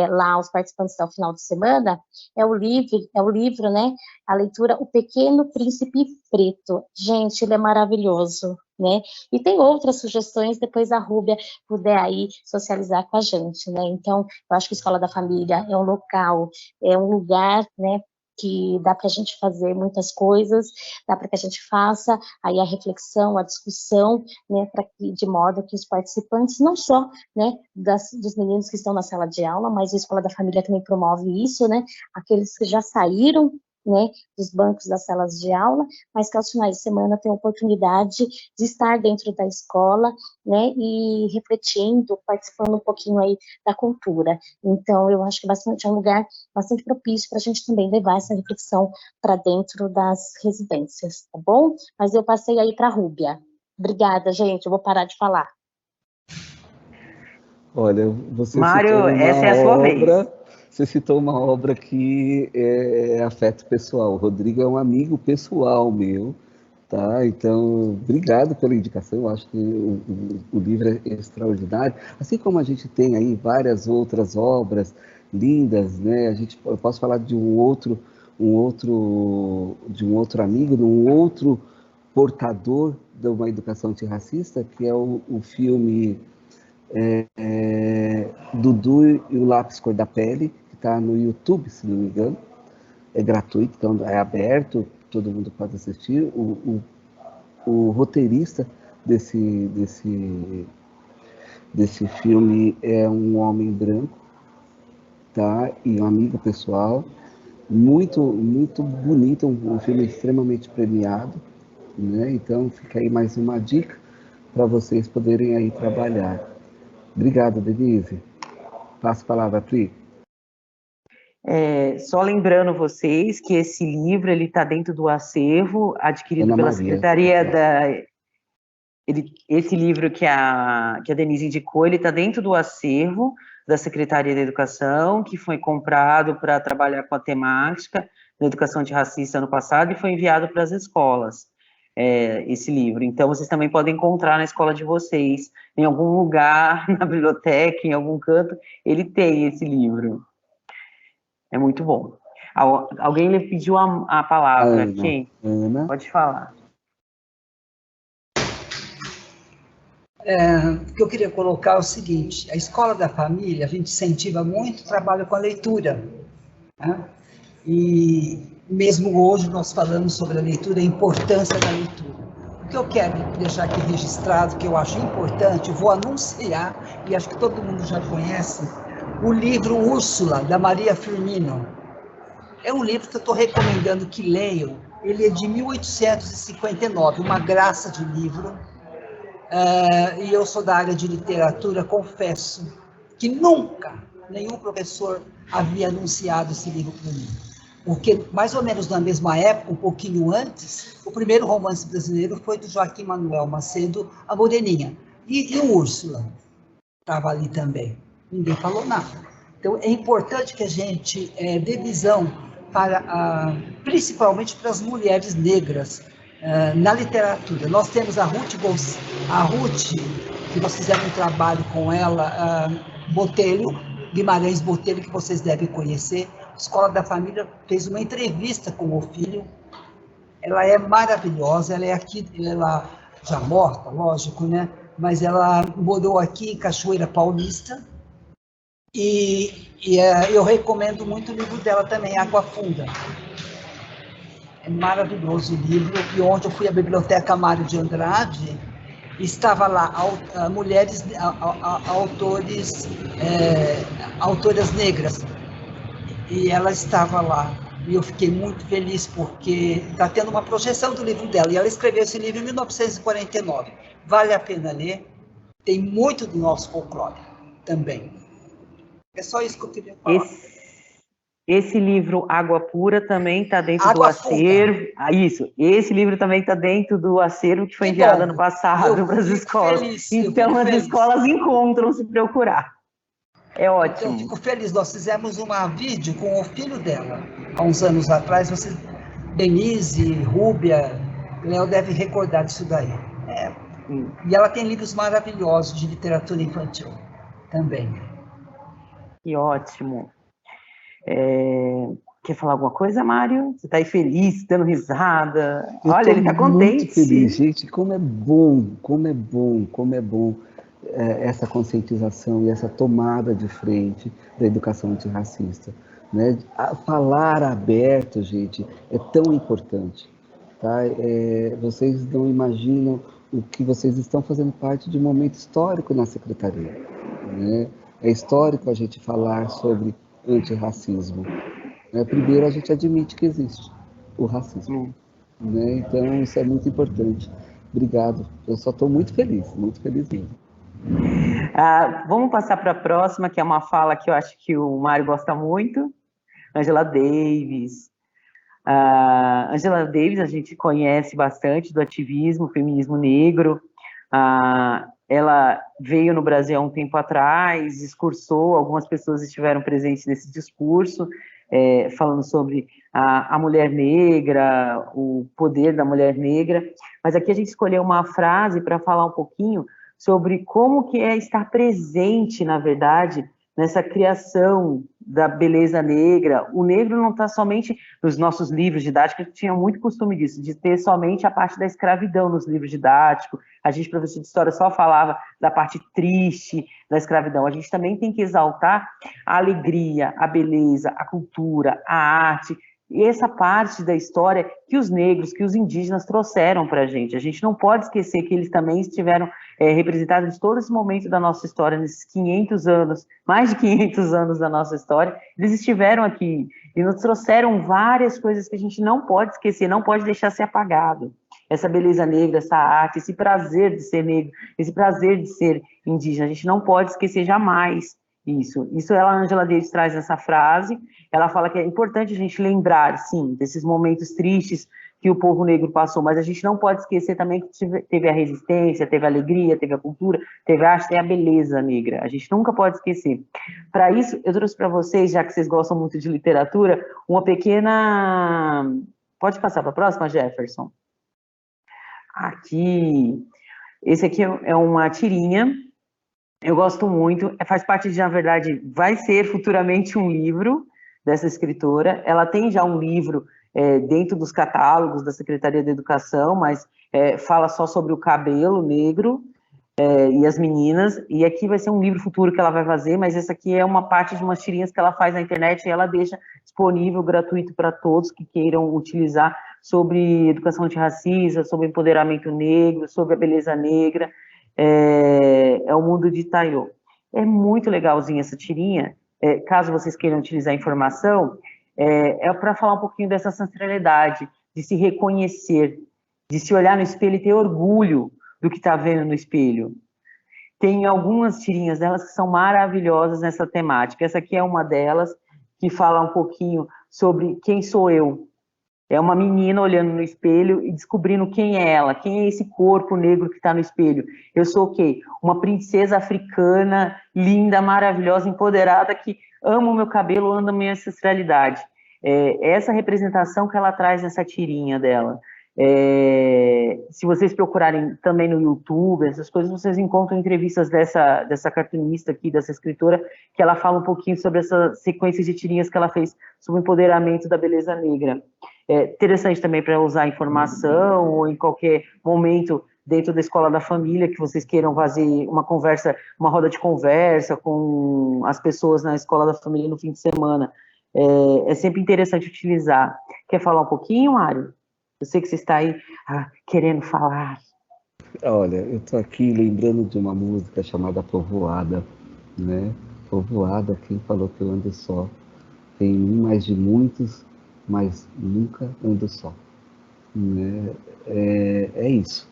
lá os participantes ao final de semana, é o livro, né, a leitura O Pequeno Príncipe Preto. Gente, ele é maravilhoso, né, e tem outras sugestões, depois a Rúbia puder aí socializar com a gente, né, então, eu acho que a Escola da Família é um local, é um lugar, né, que dá para a gente fazer muitas coisas, dá para que a gente faça aí a reflexão, a discussão, né, de modo que os participantes, não só, né, dos meninos que estão na sala de aula, mas a Escola da Família também promove isso, né, aqueles que já saíram, né, dos bancos das salas de aula, mas que aos finais de semana têm a oportunidade de estar dentro da escola, né, e refletindo, participando um pouquinho aí da cultura. Então, eu acho que é um lugar bastante propício para a gente também levar essa reflexão para dentro das residências, tá bom? Mas eu passei aí para a Rúbia. Obrigada, gente, eu vou parar de falar. Olha, você Mário, citou uma essa é a sua obra, vez. você citou uma obra que é afeto pessoal. O Rodrigo é um amigo pessoal meu, tá? Então, obrigado pela indicação. Eu acho que o livro é extraordinário. Assim como a gente tem aí várias outras obras lindas, né? Eu posso falar de um outro amigo, de um outro portador de uma educação antirracista, que é o filme Dudu e o Lápis Cor da Pele, que está no YouTube, se não me engano. É gratuito, então é aberto, todo mundo pode assistir. O roteirista desse filme é um homem branco, tá? E um amigo pessoal, muito, muito bonito, um filme extremamente premiado, né? Então fica aí mais uma dica para vocês poderem aí trabalhar. Obrigado, Denise. Passo a palavra, Pri. Só lembrando vocês que esse livro ele está dentro do acervo adquirido pela Secretaria esse livro que a Denise indicou, ele está dentro do acervo da Secretaria da Educação, que foi comprado para trabalhar com a temática da educação antirracista no passado e foi enviado para as escolas, esse livro. Então, vocês também podem encontrar na escola de vocês, em algum lugar, na biblioteca, em algum canto, ele tem esse livro. É muito bom. Alguém lhe pediu a palavra. Ana. Quem? Ana. Pode falar. O que eu queria colocar é o seguinte: a Escola da Família, a gente incentiva muito o trabalho com a leitura, né? E mesmo hoje nós falamos sobre a leitura, a importância da leitura. O que eu quero deixar aqui registrado, que eu acho importante, vou anunciar, e acho que todo mundo já conhece, o livro Úrsula, da Maria Firmino. É um livro que eu estou recomendando que leiam. Ele é de 1859, uma graça de livro. E eu sou da área de literatura, confesso que nunca nenhum professor havia anunciado esse livro para mim. Porque, mais ou menos na mesma época, um pouquinho antes, o primeiro romance brasileiro foi do Joaquim Manuel Macedo, A Moreninha. E o Úrsula estava ali também. Ninguém falou nada. Então, é importante que a gente dê visão principalmente para as mulheres negras na literatura. Nós temos a Ruth, que nós fizemos um trabalho com ela, Guimarães Botelho, que vocês devem conhecer. A Escola da Família fez uma entrevista com o filho. Ela é maravilhosa, ela é aqui, ela já morta, lógico, né? Mas ela morou aqui em Cachoeira Paulista. E eu recomendo muito o livro dela também, Água Funda. É maravilhoso o livro. E ontem eu fui à Biblioteca Mário de Andrade, estava lá mulheres, autoras negras. E ela estava lá. E eu fiquei muito feliz porque está tendo uma projeção do livro dela. E ela escreveu esse livro em 1949. Vale a pena ler. Tem muito do nosso folclore também. É só isso que eu queria falar. Esse livro, Água Pura, também está dentro do acervo. Isso, esse livro também está dentro do acervo que foi enviado ano passado para as escolas. Então, as escolas encontram se procurar. É ótimo. Eu fico feliz. Nós fizemos uma vídeo com o filho dela, há uns anos atrás. Denise, Rúbia, Léo deve recordar disso daí. E ela tem livros maravilhosos de literatura infantil também. Que ótimo. Quer falar alguma coisa, Mário? Você está aí feliz, dando risada? Olha, ele está contente. Muito feliz, gente. Como é bom essa conscientização e essa tomada de frente da educação antirracista. né? Falar aberto, gente, é tão importante, tá? Vocês não imaginam o que vocês estão fazendo parte de um momento histórico na Secretaria, né? É histórico a gente falar sobre antirracismo. Primeiro, a gente admite que existe o racismo, né? Então, isso é muito importante. Obrigado. Eu só estou muito feliz mesmo. Vamos passar para a próxima, que é uma fala que eu acho que o Mário gosta muito. Angela Davis. Angela Davis a gente conhece bastante do ativismo, feminismo negro. Ela veio no Brasil há um tempo atrás, discursou, algumas pessoas estiveram presentes nesse discurso, falando sobre a mulher negra, o poder da mulher negra. Mas aqui a gente escolheu uma frase para falar um pouquinho sobre como que é estar presente, na verdade, nessa criação da beleza negra. O negro não está somente nos nossos livros didáticos, que tinha muito costume disso, de ter somente a parte da escravidão nos livros didáticos. A gente, professor de história, só falava da parte triste da escravidão. A gente também tem que exaltar a alegria, a beleza, a cultura, a arte, e essa parte da história que os negros, que os indígenas trouxeram para a gente. A gente não pode esquecer que eles também estiveram representados em todo esse momento da nossa história, nesses 500 anos, mais de 500 anos da nossa história, eles estiveram aqui e nos trouxeram várias coisas que a gente não pode esquecer, não pode deixar ser apagado. Essa beleza negra, essa arte, esse prazer de ser negro, esse prazer de ser indígena, a gente não pode esquecer jamais isso. Isso a Angela Davis traz nessa frase. Ela fala que é importante a gente lembrar, sim, desses momentos tristes que o povo negro passou, mas a gente não pode esquecer também que teve a resistência, teve a alegria, teve a cultura, teve a arte e a beleza negra. A gente nunca pode esquecer. Para isso, eu trouxe para vocês, já que vocês gostam muito de literatura, uma pequena... Pode passar para a próxima, Jefferson? Aqui. Esse aqui é uma tirinha. Eu gosto muito, faz parte de, na verdade, vai ser futuramente um livro dessa escritora. Ela tem já um livro dentro dos catálogos da Secretaria da Educação, mas fala só sobre o cabelo negro e as meninas, e aqui vai ser um livro futuro que ela vai fazer, mas essa aqui é uma parte de umas tirinhas que ela faz na internet e ela deixa disponível, gratuito para todos que queiram utilizar sobre educação antirracista, sobre empoderamento negro, sobre a beleza negra. É o mundo de Taiyo. É muito legalzinha essa tirinha, caso vocês queiram utilizar a informação, é para falar um pouquinho dessa ancestralidade, de se reconhecer, de se olhar no espelho e ter orgulho do que está vendo no espelho. Tem algumas tirinhas delas que são maravilhosas nessa temática. Essa aqui é uma delas, que fala um pouquinho sobre quem sou eu. É uma menina olhando no espelho e descobrindo quem é ela, quem é esse corpo negro que está no espelho. Eu sou o quê? Uma princesa africana, linda, maravilhosa, empoderada, que ama o meu cabelo, ama a minha ancestralidade. Essa representação que ela traz nessa tirinha dela. Se vocês procurarem também no YouTube, essas coisas, vocês encontram entrevistas dessa cartunista aqui, dessa escritora, que ela fala um pouquinho sobre essa sequência de tirinhas que ela fez sobre o empoderamento da beleza negra. Interessante também para usar informação ou em qualquer momento dentro da escola da família que vocês queiram fazer uma conversa, uma roda de conversa com as pessoas na escola da família no fim de semana. É sempre interessante utilizar. Quer falar um pouquinho, Mário? Eu sei que você está aí querendo falar. Olha, eu estou aqui lembrando de uma música chamada Povoada, né? Povoada, quem falou que eu ando só? Tem um mais de muitos, mas nunca ando só. Né? É isso.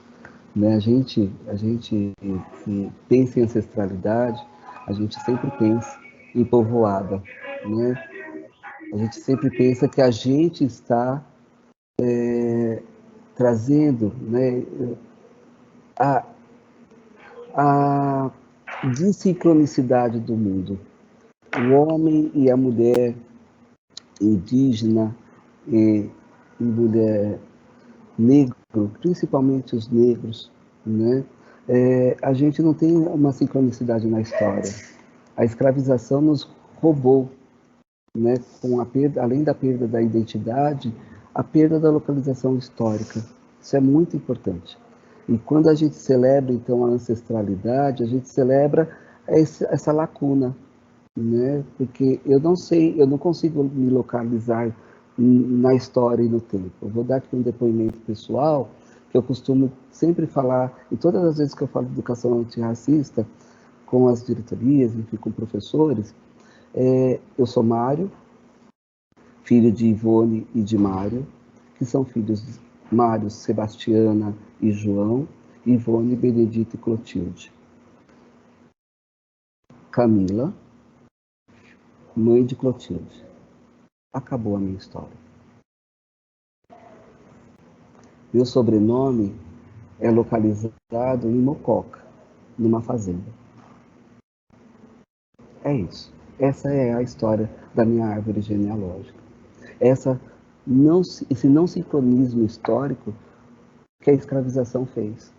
Né? A gente que pensa em ancestralidade, a gente sempre pensa em povoada. Né? A gente sempre pensa que a gente está trazendo, né, a desincronicidade do mundo. O homem e a mulher indígena e mulher negro, principalmente os negros, né? A gente não tem uma sincronicidade na história. A escravização nos roubou, né? Com a perda, além da perda da identidade, a perda da localização histórica. Isso é muito importante. E quando a gente celebra, então, a ancestralidade, a gente celebra essa lacuna, né? Porque eu não sei, eu não consigo me localizar na história e no tempo. Eu vou dar aqui um depoimento pessoal, que eu costumo sempre falar, e todas as vezes que eu falo de educação antirracista, com as diretorias, enfim, com professores, eu sou Mário, filho de Ivone e de Mário, que são filhos de Mário, Sebastiana e João, Ivone, Benedito e Clotilde. Camila, mãe de Clotilde. Acabou a minha história. Meu sobrenome é localizado em Mococa, numa fazenda. É isso. Essa é a história da minha árvore genealógica. Esse não sincronismo histórico que a escravização fez.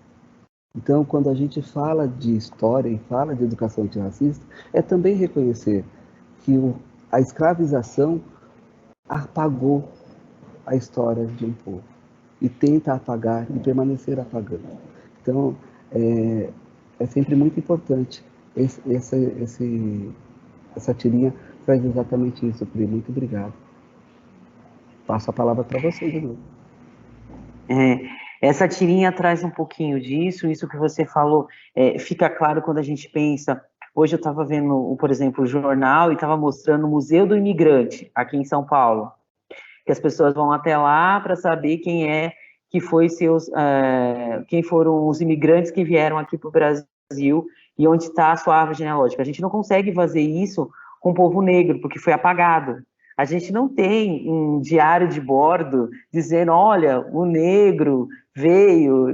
Então, quando a gente fala de história e fala de educação antirracista, é também reconhecer que a escravização apagou a história de um povo e tenta apagar e permanecer apagando. Então, é sempre muito importante. Essa tirinha traz exatamente isso, Pri. Muito obrigado. Passo a palavra para você de novo. Essa tirinha traz um pouquinho disso, isso que você falou, fica claro quando a gente pensa. Hoje eu estava vendo, por exemplo, o jornal e estava mostrando o Museu do Imigrante, aqui em São Paulo, que as pessoas vão até lá para saber quem foram os imigrantes que vieram aqui para o Brasil e onde está a sua árvore genealógica. A gente não consegue fazer isso com o povo negro, porque foi apagado. A gente não tem um diário de bordo dizendo, olha, o negro veio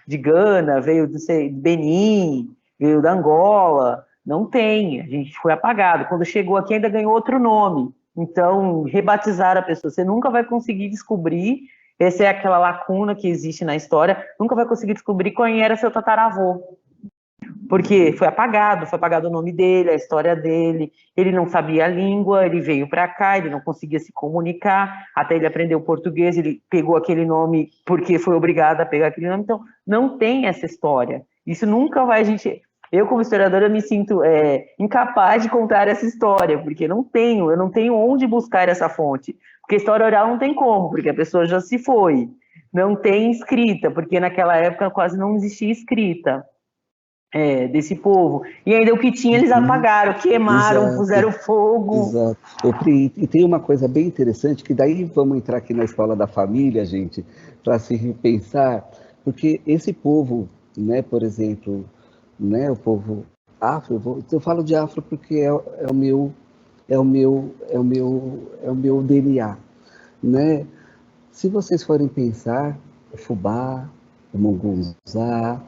de Gana, veio do Benin, veio da Angola. Não tem, a gente foi apagado. Quando chegou aqui ainda ganhou outro nome. Então, rebatizar a pessoa, você nunca vai conseguir descobrir, essa é aquela lacuna que existe na história, nunca vai conseguir descobrir quem era seu tataravô. Porque foi apagado o nome dele, a história dele, ele não sabia a língua, ele veio para cá, ele não conseguia se comunicar, até ele aprendeu português, ele pegou aquele nome porque foi obrigado a pegar aquele nome, então não tem essa história. Isso nunca vai, eu como historiadora me sinto incapaz de contar essa história, porque eu não tenho onde buscar essa fonte, porque história oral não tem como, porque a pessoa já se foi, não tem escrita, porque naquela época quase não existia escrita. Desse povo. E ainda o que tinha eles apagaram, queimaram, exato, puseram fogo. Exato. E tem uma coisa bem interessante, que daí vamos entrar aqui na escola da família, gente, para se repensar, porque esse povo, né, por exemplo, né, o povo afro, eu falo de afro porque é o meu DNA, né? Se vocês forem pensar, o fubá, o mungunzá,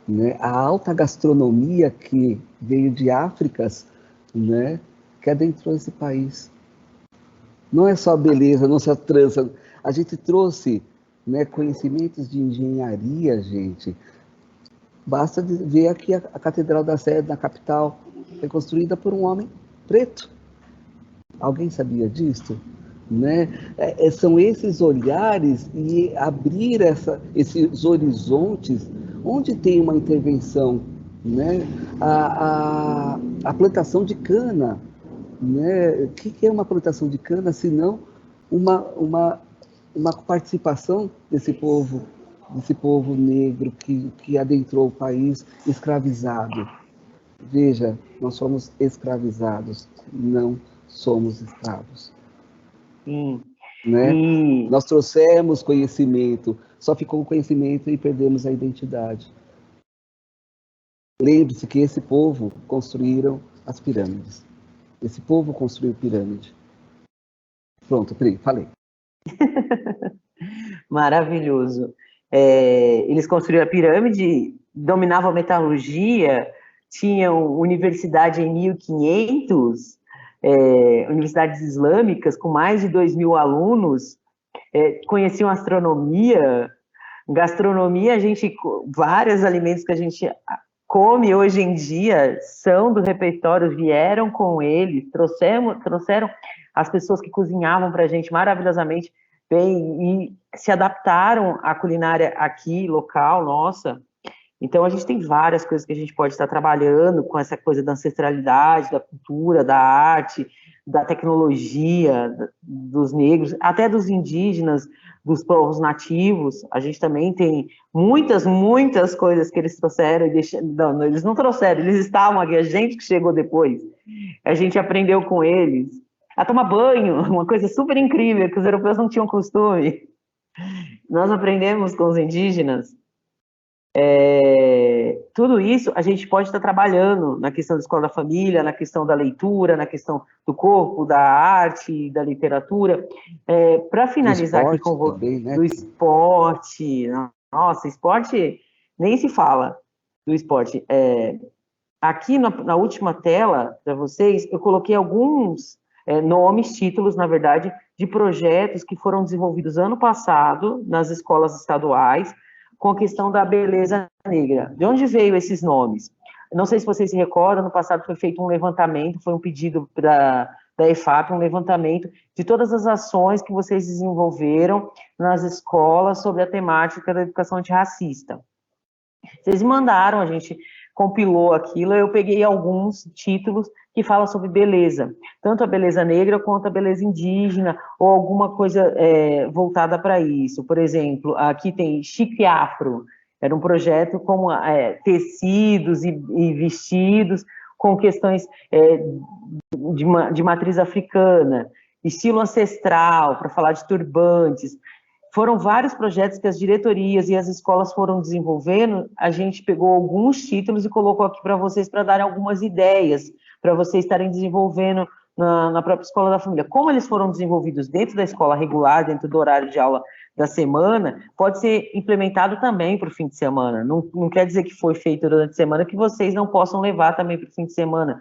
né, a alta gastronomia que veio de Áfricas, né, que adentrou esse país. Não é só beleza, não é só trança. A gente trouxe, né, conhecimentos de engenharia, gente. Basta ver aqui a Catedral da Sé, na capital, foi construída por um homem preto. Alguém sabia disso? Né? São esses olhares e abrir esses horizontes onde tem uma intervenção, né? A plantação de cana, né? O que é uma plantação de cana, senão uma participação desse povo negro que adentrou o país escravizado. Veja, nós somos escravizados, não somos escravos. Sim. Né? Nós trouxemos conhecimento, só ficou o conhecimento e perdemos a identidade. Lembre-se que esse povo construíram as pirâmides. Esse povo construiu pirâmide. Pronto, Pri, falei. Maravilhoso. Eles construíram a pirâmide, dominavam a metalurgia, tinham universidade em 1500, universidades islâmicas com mais de 2.000 alunos, conheciam astronomia, gastronomia, vários alimentos que a gente come hoje em dia são do repertório, vieram com eles, trouxeram as pessoas que cozinhavam para a gente maravilhosamente bem e se adaptaram à culinária aqui, local, nossa. Então, a gente tem várias coisas que a gente pode estar trabalhando com essa coisa da ancestralidade, da cultura, da arte, da tecnologia, dos negros, até dos indígenas, dos povos nativos. A gente também tem muitas coisas que eles trouxeram, não, eles não trouxeram, eles estavam aqui, a gente que chegou depois, a gente aprendeu com eles a tomar banho, uma coisa super incrível, que os europeus não tinham costume. Nós aprendemos com os indígenas. Tudo isso a gente pode estar trabalhando na questão da escola da família, na questão da leitura, na questão do corpo, da arte, da literatura. Para finalizar aqui com também, né? Do esporte, nossa, esporte nem se fala do esporte. Aqui na última tela para vocês, eu coloquei alguns nomes, títulos, na verdade, de projetos que foram desenvolvidos ano passado nas escolas estaduais, com a questão da beleza negra. De onde veio esses nomes? Não sei se vocês se recordam, no passado foi feito um levantamento, foi um pedido da EFAP, um levantamento de todas as ações que vocês desenvolveram nas escolas sobre a temática da educação antirracista. Vocês mandaram, a gente compilou aquilo, eu peguei alguns títulos que falam sobre beleza, tanto a beleza negra quanto a beleza indígena, ou alguma coisa voltada para isso. Por exemplo, aqui tem Chique Afro, era um projeto com tecidos e vestidos com questões de matriz africana, estilo ancestral, para falar de turbantes. Foram vários projetos que as diretorias e as escolas foram desenvolvendo. A gente pegou alguns títulos e colocou aqui para vocês, para darem algumas ideias, para vocês estarem desenvolvendo na própria escola da família. Como eles foram desenvolvidos dentro da escola regular, dentro do horário de aula da semana, pode ser implementado também para o fim de semana. Não quer dizer que foi feito durante a semana que vocês não possam levar também para o fim de semana.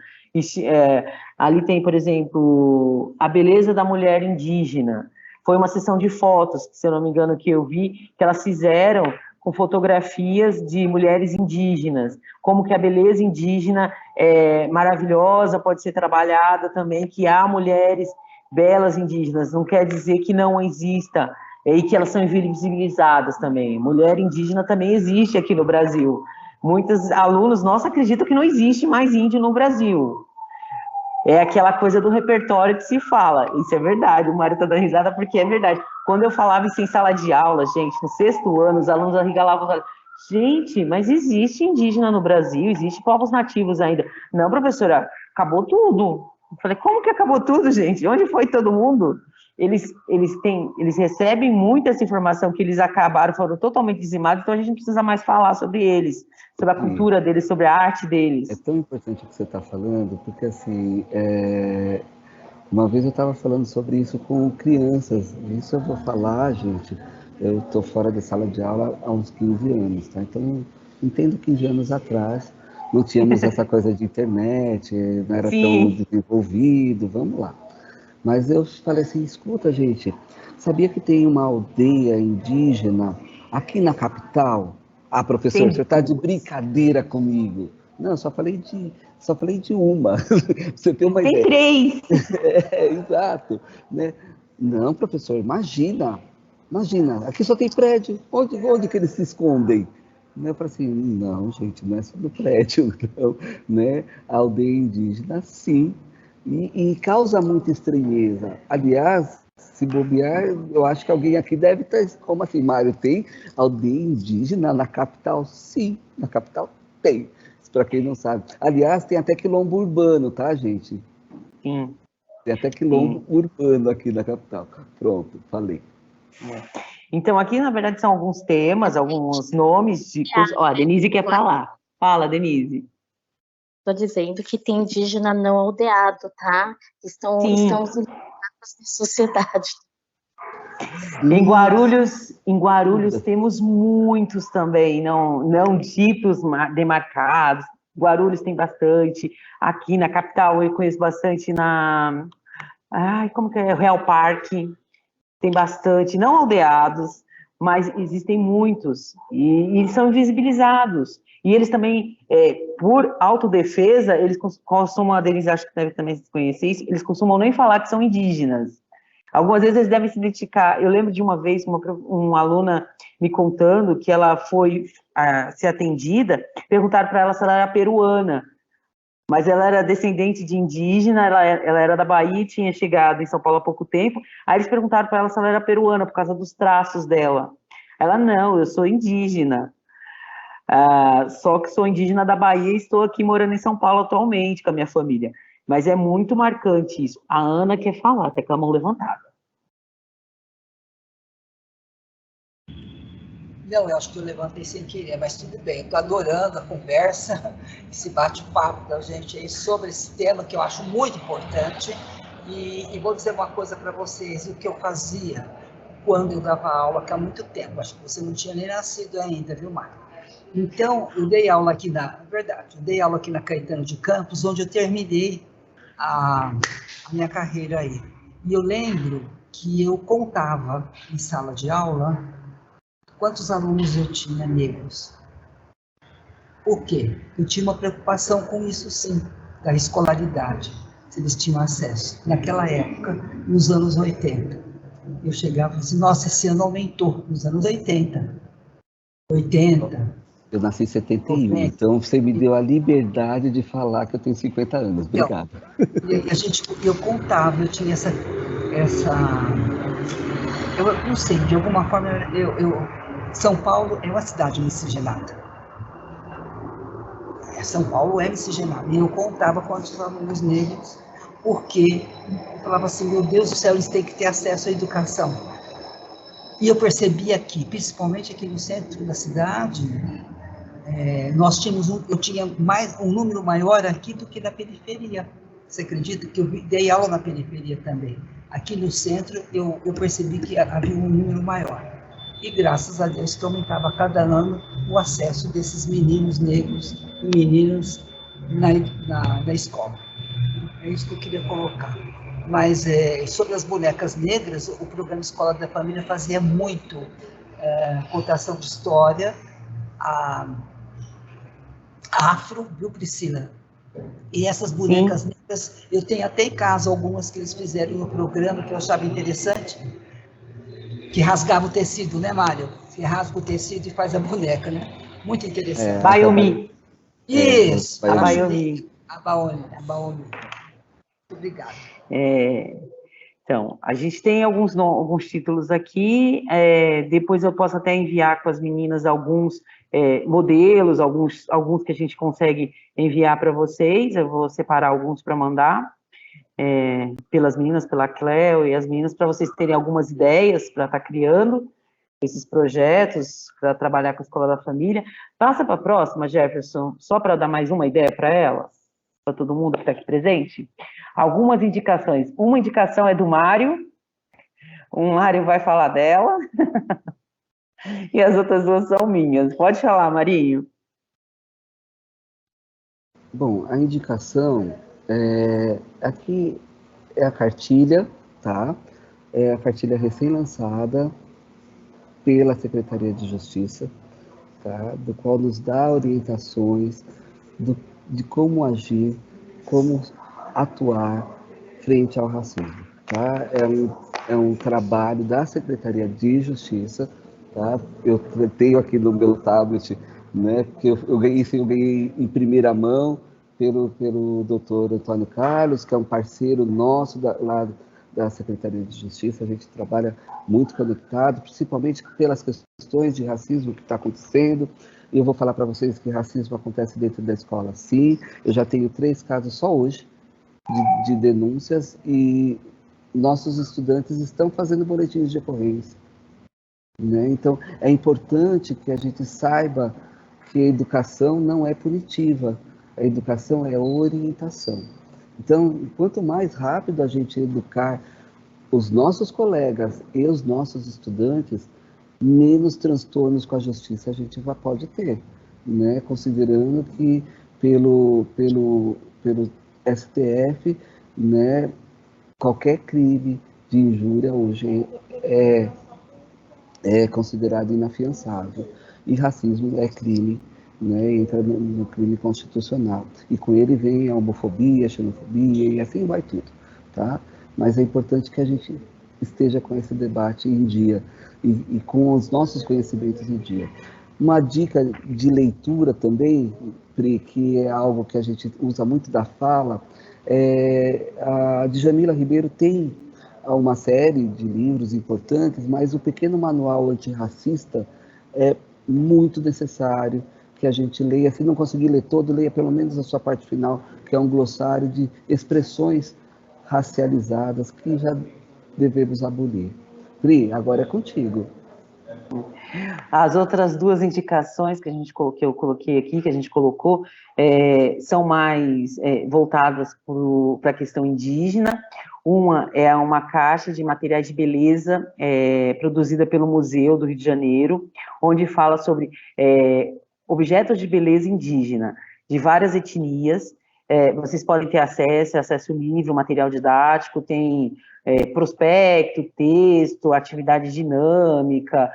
Ali tem, por exemplo, a beleza da mulher indígena. Foi uma sessão de fotos, se eu não me engano, que eu vi, que elas fizeram com fotografias de mulheres indígenas, como que a beleza indígena é maravilhosa, pode ser trabalhada também, que há mulheres belas indígenas, não quer dizer que não exista, e que elas são invisibilizadas também. Mulher indígena também existe aqui no Brasil. Muitos alunos nossos acreditam que não existe mais índio no Brasil. É aquela coisa do repertório que se fala. Isso é verdade, o Mário tá dando risada porque é verdade. Quando eu falava isso em sala de aula, gente, no 6º ano, os alunos arregalavam, gente, mas existe indígena no Brasil, existe povos nativos ainda. Não, professora, acabou tudo. Eu falei, como que acabou tudo, gente? Onde foi todo mundo? Eles recebem muita essa informação que eles acabaram, foram totalmente dizimados, então a gente não precisa mais falar sobre eles, sobre a cultura deles, sobre a arte deles. É tão importante o que você está falando, porque assim, uma vez eu estava falando sobre isso com crianças, isso eu vou falar, gente, eu estou fora da sala de aula há uns 15 anos, tá? Então, entendo 15 anos atrás, não tínhamos essa coisa de internet, não era tão desenvolvido, vamos lá. Mas eu falei assim, escuta, gente, sabia que tem uma aldeia indígena aqui na capital? Ah, professor, você está de brincadeira comigo. Não, só falei de uma. Você tem uma ideia. Tem 3! Exato. Né? Não, professor, imagina, aqui só tem prédio. Onde que eles se escondem? Eu falei assim, não, gente, não é só no prédio, não. Né? A aldeia indígena, sim. E causa muita estranheza. Aliás, se bobear, eu acho que alguém aqui deve estar... Como assim, Mário? Tem aldeia indígena na capital? Sim, na capital tem. Para quem não sabe. Aliás, tem até quilombo urbano, tá, gente? Sim. Tem até quilombo urbano aqui na capital. Pronto, falei. Então, aqui, na verdade, são alguns temas, alguns nomes de cursos. Ó, a Denise quer falar. Fala, Denise. Estou dizendo que tem indígena não aldeado, tá? Estão ligados na sociedade. Em Guarulhos temos muitos também, não ditos demarcados. Guarulhos tem bastante. Aqui na capital eu conheço bastante como que é? Real Parque. Tem bastante, não aldeados, mas existem muitos. E eles são invisibilizados. E eles também, por autodefesa, eles costumam, a Denise acho que deve também conhecer isso, eles costumam nem falar que são indígenas. Algumas vezes eles devem se identificar. Eu lembro de uma vez uma aluna me contando que ela foi ser atendida, perguntaram para ela se ela era peruana, mas ela era descendente de indígena, ela era da Bahia, tinha chegado em São Paulo há pouco tempo. Aí eles perguntaram para ela se ela era peruana, por causa dos traços dela. Ela, não, eu sou indígena. Só que sou indígena da Bahia e estou aqui morando em São Paulo atualmente com a minha família. Mas é muito marcante isso. A Ana quer falar, tá com a mão levantada. Não, eu acho que eu levantei sem querer, mas tudo bem. Estou adorando a conversa, esse bate-papo da gente aí sobre esse tema que eu acho muito importante. E vou dizer uma coisa para vocês, o que eu fazia quando eu dava aula, que há muito tempo, acho que você não tinha nem nascido ainda, viu, Mário? Então, eu dei aula aqui eu dei aula aqui na Caetano de Campos, onde eu terminei a minha carreira aí. E eu lembro que eu contava em sala de aula quantos alunos eu tinha negros. Por quê? Eu tinha uma preocupação com isso, sim, da escolaridade, se eles tinham acesso. Naquela época, nos anos 80, eu chegava e falava assim, nossa, esse ano aumentou, nos anos 80. Eu nasci em 71, 90. Então você me deu a liberdade de falar que eu tenho 50 anos. Obrigado. Eu contava, eu tinha essa eu não sei, de alguma forma, São Paulo é uma cidade miscigenada. São Paulo é miscigenada. E eu contava quantos alunos negros, porque eu falava assim, meu Deus do céu, eles têm que ter acesso à educação. E eu percebia que, principalmente aqui no centro da cidade, eu tinha um número maior aqui do que na periferia. Você acredita que eu dei aula na periferia também? Aqui no centro, eu percebi que havia um número maior. E graças a Deus que aumentava a cada ano o acesso desses meninos negros e meninas na escola. É isso que eu queria colocar. Mas sobre as bonecas negras, o programa Escola da Família fazia muito contação de história, afro, viu, Priscila? E essas bonecas Sim. negras, eu tenho até em casa algumas que eles fizeram no programa, que eu achava interessante, que rasgava o tecido, né, Mário? Você rasga o tecido e faz a boneca, né? Muito interessante. Baiomi. Isso, a Baiomi. A Baiomi. Muito obrigada. Então, a gente tem alguns títulos aqui, depois eu posso até enviar com as meninas alguns modelos, alguns que a gente consegue enviar para vocês, eu vou separar alguns para mandar, pelas meninas, pela Cleo e as meninas, para vocês terem algumas ideias para estar criando esses projetos, para trabalhar com a Escola da Família. Passa para a próxima, Jefferson, só para dar mais uma ideia para elas, para todo mundo que está aqui presente. Algumas indicações. Uma indicação é do Mário, o Mário vai falar dela, e as outras duas são minhas. Pode falar, Marinho. Bom, a indicação, aqui é a cartilha, tá? É a cartilha recém-lançada pela Secretaria de Justiça, tá? Do qual nos dá orientações de como agir, como atuar frente ao racismo, tá? É um trabalho da Secretaria de Justiça, tá? Eu tenho aqui no meu tablet, né? Porque eu ganhei em primeira mão pelo doutor Antônio Carlos, que é um parceiro nosso lá da Secretaria de Justiça. A gente trabalha muito conectado, principalmente pelas questões de racismo que está acontecendo. E eu vou falar para vocês que racismo acontece dentro da escola, sim. Eu já tenho 3 casos só hoje de denúncias e nossos estudantes estão fazendo boletins de ocorrência, né? Então, é importante que a gente saiba que a educação não é punitiva, a educação é orientação. Então, quanto mais rápido a gente educar os nossos colegas e os nossos estudantes, menos transtornos com a justiça a gente pode ter, né? Considerando que pelo STF, né, qualquer crime de injúria hoje é considerado inafiançável. E racismo é crime, né, entra no crime constitucional. E com ele vem a homofobia, a xenofobia e assim vai tudo, tá? Mas é importante que a gente esteja com esse debate em dia e com os nossos conhecimentos em dia. Uma dica de leitura também, Pri, que é algo que a gente usa muito da fala, a Djamila Ribeiro tem uma série de livros importantes, mas o Pequeno Manual Antirracista é muito necessário que a gente leia. Se não conseguir ler todo, leia pelo menos a sua parte final, que é um glossário de expressões racializadas que já devemos abolir. Pri, agora é contigo. As outras duas indicações que eu coloquei aqui, que a gente colocou, são mais voltadas para a questão indígena. Uma é uma caixa de materiais de beleza produzida pelo Museu do Rio de Janeiro, onde fala sobre objetos de beleza indígena, de várias etnias. Vocês podem ter acesso livre, material didático, tem prospecto, texto, atividade dinâmica,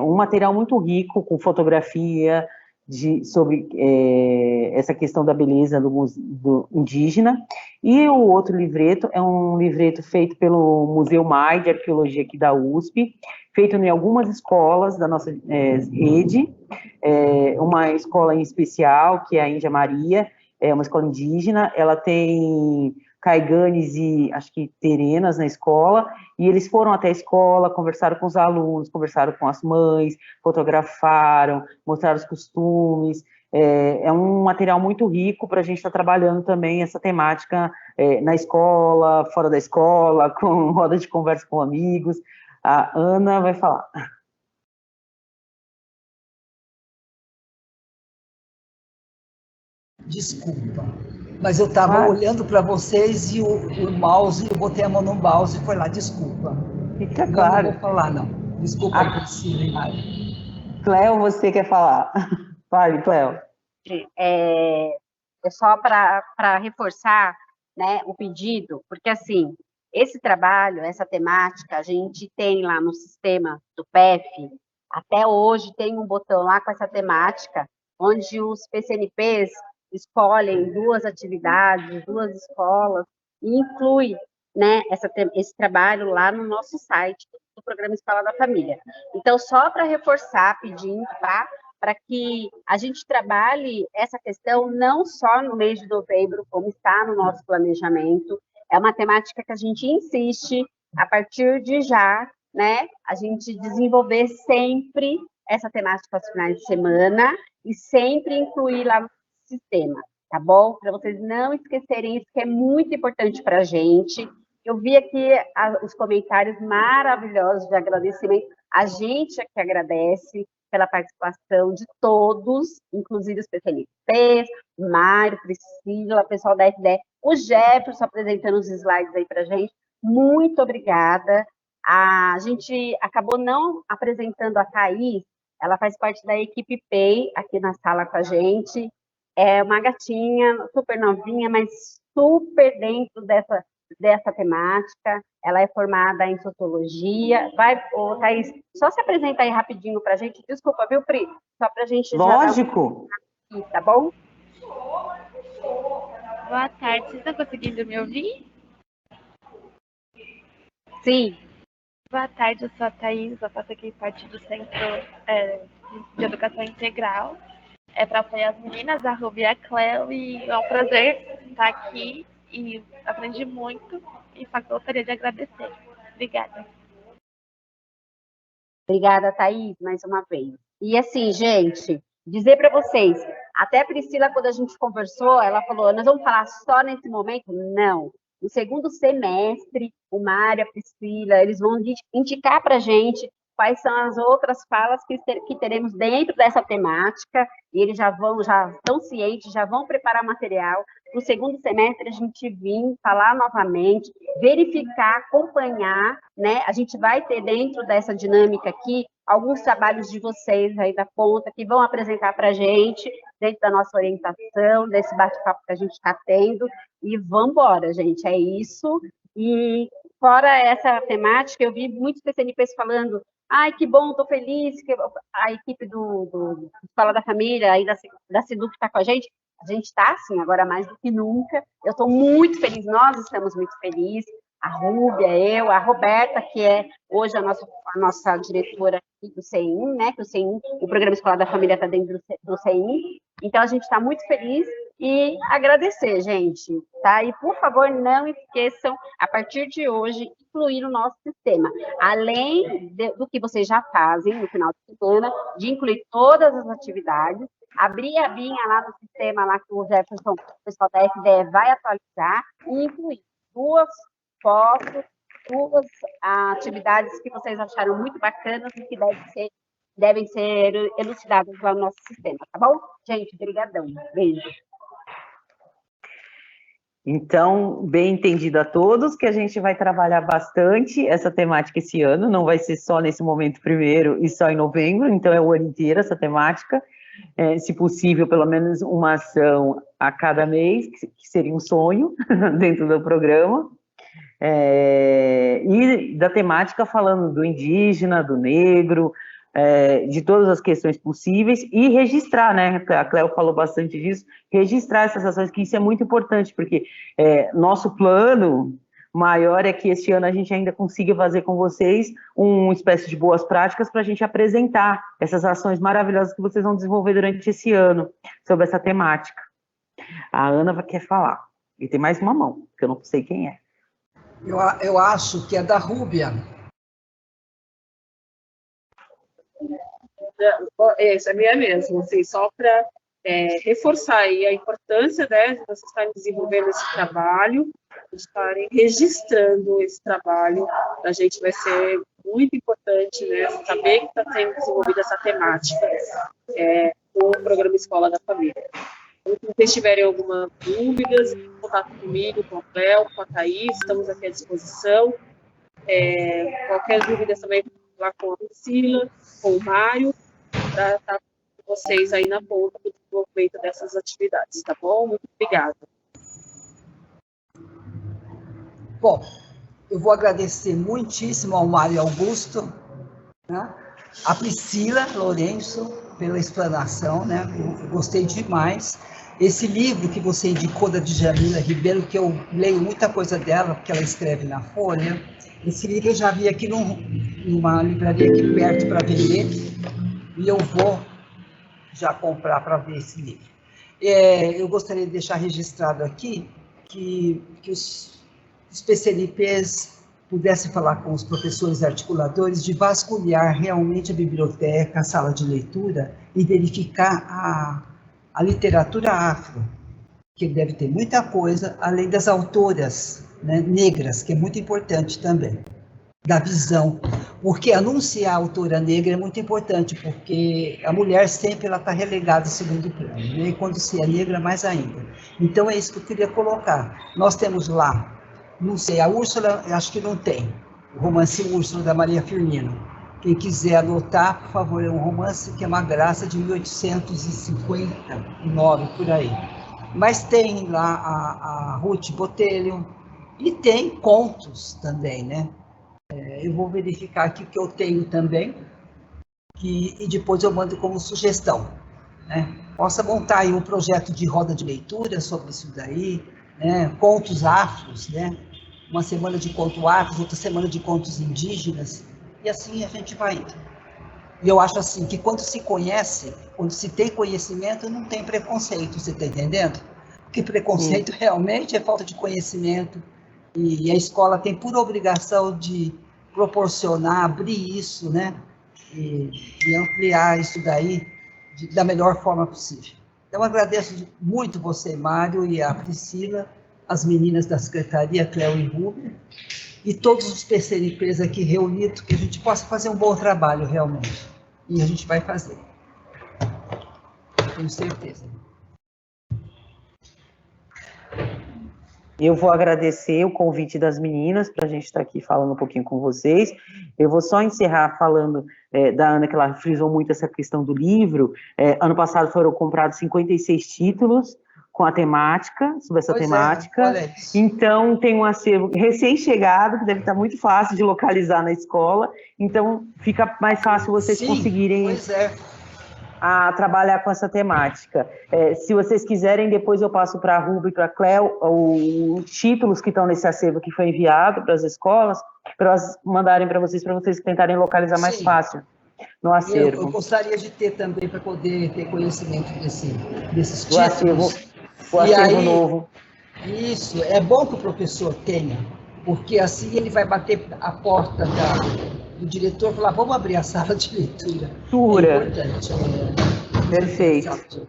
um material muito rico, com fotografia sobre essa questão da beleza do indígena. E o outro livreto é um livreto feito pelo Museu MAI de Arqueologia aqui da USP, feito em algumas escolas da nossa rede, uma escola em especial, que é a Índia Maria, é uma escola indígena, ela tem caiganes e, acho que, terenas na escola, e eles foram até a escola, conversaram com os alunos, conversaram com as mães, fotografaram, mostraram os costumes. É um material muito rico para a gente estar trabalhando também essa temática na escola, fora da escola, com roda de conversa com amigos. A Ana vai falar. Desculpa, mas eu estava olhando para vocês e o mouse, eu botei a mão no mouse e foi lá, desculpa. Fica claro. Não vou falar, não. Desculpa, Priscila e Mário. Cléo, você quer falar? Fale, Cléo. É só para reforçar, né, o pedido, porque, assim, esse trabalho, essa temática, a gente tem lá no sistema do PEF, até hoje tem um botão lá com essa temática, onde os PCNPs escolhem 2 atividades, 2 escolas, e inclui, né, esse trabalho lá no nosso site do Programa Escola da Família. Então, só para reforçar, pedindo, tá? Para que a gente trabalhe essa questão não só no mês de novembro, como está no nosso planejamento, é uma temática que a gente insiste, a partir de já, né, a gente desenvolver sempre essa temática aos finais de semana e sempre incluir lá no sistema, tá bom? Para vocês não esquecerem isso, que é muito importante para a gente. Eu vi aqui os comentários maravilhosos de agradecimento. A gente é que agradece pela participação de todos, inclusive os PCNPs, Mário, Priscila, pessoal da FDE, o Jefferson apresentando os slides aí para a gente. Muito obrigada. A gente acabou não apresentando a Thaís, ela faz parte da equipe PEI aqui na sala com a gente. É uma gatinha super novinha, mas super dentro dessa temática. Ela é formada em sociologia. Vai, Thaís, só se apresenta aí rapidinho para a gente. Desculpa, viu, Pri? Só para a gente... Lógico. Já aqui, tá bom? Boa tarde, vocês estão conseguindo me ouvir? Sim. Boa tarde, eu sou a Thaís, eu faço aqui parte do Centro de Educação Integral. É para apoiar as meninas, a Ruby e a Cléo, e é um prazer estar aqui e aprendi muito e gostaria de agradecer. Obrigada. Obrigada, Thaís, mais uma vez. E assim, gente, dizer para vocês, até a Priscila, quando a gente conversou, ela falou, nós vamos falar só nesse momento? Não. No segundo semestre, o Mário, a Priscila, eles vão indicar para a gente quais são as outras falas que teremos dentro dessa temática, e eles já estão cientes, já vão preparar material. No segundo semestre, a gente vir falar novamente, verificar, acompanhar, né? A gente vai ter dentro dessa dinâmica aqui alguns trabalhos de vocês aí da ponta que vão apresentar para a gente, dentro da nossa orientação, desse bate-papo que a gente está tendo, e vamos embora, gente, é isso. E fora essa temática, eu vi muitos PCNPs falando, ai, que bom, estou feliz que a equipe do Escola da Família, aí da Seduc está com a gente está, assim, agora mais do que nunca. Eu estou muito feliz, nós estamos muito felizes. a Rúbia, eu, a Roberta, que é hoje a nossa diretora aqui do CEIM, né? Que o Programa Escolar da Família está dentro do CEIM. Então, a gente está muito feliz e agradecer, gente, tá? E, por favor, não esqueçam, a partir de hoje, incluir o nosso sistema. Além do que vocês já fazem no final de semana, de incluir todas as atividades, abrir a abinha lá no sistema, lá que o Jefferson, o pessoal da FDE vai atualizar, e incluir 2 fotos, 2 atividades que vocês acharam muito bacanas e que devem ser elucidadas lá no nosso sistema, tá bom? Gente, brigadão. Beijo. Então, bem entendido a todos, que a gente vai trabalhar bastante essa temática esse ano, não vai ser só nesse momento primeiro e só em novembro, então é o ano inteiro essa temática, se possível, pelo menos uma ação a cada mês, que seria um sonho dentro do programa, e da temática falando do indígena, do negro, de todas as questões possíveis, e registrar, né, a Cleo falou bastante disso, registrar essas ações, que isso é muito importante, porque nosso plano maior é que este ano a gente ainda consiga fazer com vocês uma espécie de boas práticas para a gente apresentar essas ações maravilhosas que vocês vão desenvolver durante esse ano, sobre essa temática. A Ana quer falar, e tem mais uma mão, que eu não sei quem é. Eu acho que é da Rúbia. Essa é minha mesmo, assim, só para reforçar aí a importância, né, de vocês estarem desenvolvendo esse trabalho, de estarem registrando esse trabalho. Para a gente vai ser muito importante, né, saber que está sendo desenvolvida essa temática com o Programa Escola da Família. Então, se vocês tiverem alguma dúvida, contato comigo, com a Cleo, com a Thaís, estamos aqui à disposição. Qualquer dúvida também lá com a Priscila, com o Mário, para estar com vocês aí na ponta do desenvolvimento dessas atividades, tá bom? Muito obrigada. Bom, eu vou agradecer muitíssimo ao Mário Augusto, né? A Priscila Lourenço, pela explanação, né? Eu gostei demais. Esse livro que você indicou, da Djamila Ribeiro, que eu leio muita coisa dela, porque ela escreve na Folha, esse livro eu já vi aqui numa livraria aqui perto para vender, e eu vou já comprar para ver esse livro. Eu gostaria de deixar registrado aqui que os PCNPs pudessem falar com os professores articuladores de vasculhar realmente a biblioteca, a sala de leitura, e verificar a literatura afro, que deve ter muita coisa, além das autoras, né, negras, que é muito importante também, da visão, porque anunciar a autora negra é muito importante, porque a mulher sempre está relegada ao segundo plano, né, e quando se é negra, mais ainda. Então, é isso que eu queria colocar. Nós temos lá, não sei, a Úrsula, acho que não tem, o romance Úrsula, da Maria Firmino. Quem quiser anotar, por favor, é um romance que é uma graça, de 1859, por aí. Mas tem lá a Ruth Botelho, e tem contos também, né? Eu vou verificar aqui o que eu tenho também, e depois eu mando como sugestão, né? Possa montar aí um projeto de roda de leitura sobre isso daí, né? Contos afros, né? Uma semana de contos afros, outra semana de contos indígenas, e assim a gente vai indo. E eu acho assim, que quando se conhece, quando se tem conhecimento, não tem preconceito, você está entendendo? Porque preconceito realmente é falta de conhecimento, e a escola tem por obrigação de proporcionar, abrir isso, né? E ampliar isso daí da melhor forma possível. Então, agradeço muito você, Mário, e a Priscila, as meninas da Secretaria, Cleo e Rúbia, e todos os PCNPs aqui reunidos, que a gente possa fazer um bom trabalho, realmente. E a gente vai fazer. Tenho certeza. Eu vou agradecer o convite das meninas para a gente estar aqui falando um pouquinho com vocês. Eu vou só encerrar falando da Ana, que ela frisou muito essa questão do livro. Ano passado foram comprados 56 títulos com a temática, sobre essa temática. Então, tem um acervo recém-chegado, que deve estar muito fácil de localizar na escola. Então, fica mais fácil vocês conseguirem a trabalhar com essa temática. Se vocês quiserem, depois eu passo para a Ruby e para a Cléo os títulos que estão nesse acervo que foi enviado para as escolas, para elas mandarem para vocês tentarem localizar mais fácil no acervo. Eu gostaria de ter também, para poder ter conhecimento desses títulos. O acervo novo. Isso, é bom que o professor tenha, porque assim ele vai bater a porta do diretor e falar, vamos abrir a sala de leitura. É importante. Perfeito.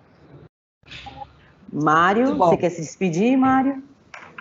Mário, você quer se despedir, Mário?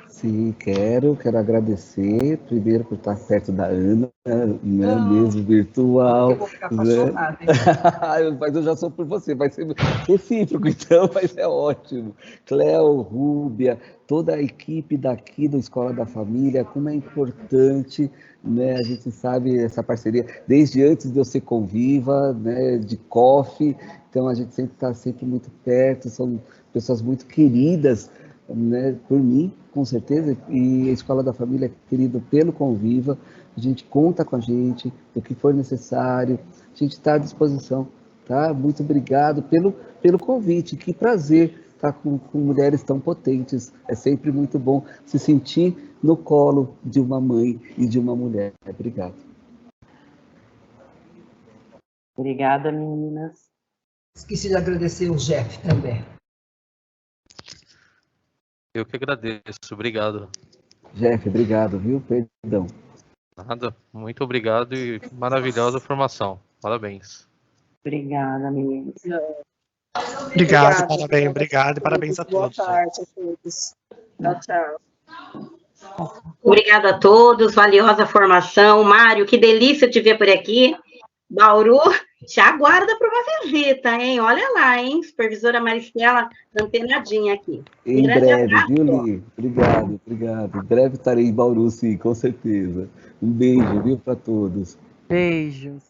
Sim, quero agradecer, primeiro por estar perto da Ana, né, mesmo virtual. Eu vou ficar apaixonada, hein? Mas eu já sou por você, vai ser recíproco, então, mas é ótimo. Cléo, Rúbia, toda a equipe daqui do Escola da Família, como é importante, né, a gente sabe essa parceria, desde antes de eu ser Conviva, né, de COF, então a gente sempre está sempre muito perto, são pessoas muito queridas, né, por mim, com certeza, e a Escola da Família é querida pelo Conviva, a gente conta com a gente, o que for necessário, a gente está à disposição, tá? Muito obrigado pelo convite, que prazer estar com mulheres tão potentes, é sempre muito bom se sentir no colo de uma mãe e de uma mulher. Obrigado. Obrigada, meninas. Esqueci de agradecer o Jeff também. Eu que agradeço, obrigado. Jeff, obrigado, viu? Perdão. Nada, muito obrigado e maravilhosa formação. Parabéns. Obrigada, meninas. Obrigado, parabéns, obrigado e parabéns a todos. Boa tarde a todos. Tchau, tchau. Obrigada a todos, valiosa formação. Mário, que delícia te ver por aqui. Bauru, te aguarda para uma visita, hein? Olha lá, hein? Supervisora Maristela, antenadinha aqui. Em breve, viu, Li? Obrigado. Em breve estarei em Bauru, sim, com certeza. Um beijo, viu, para todos. Beijos.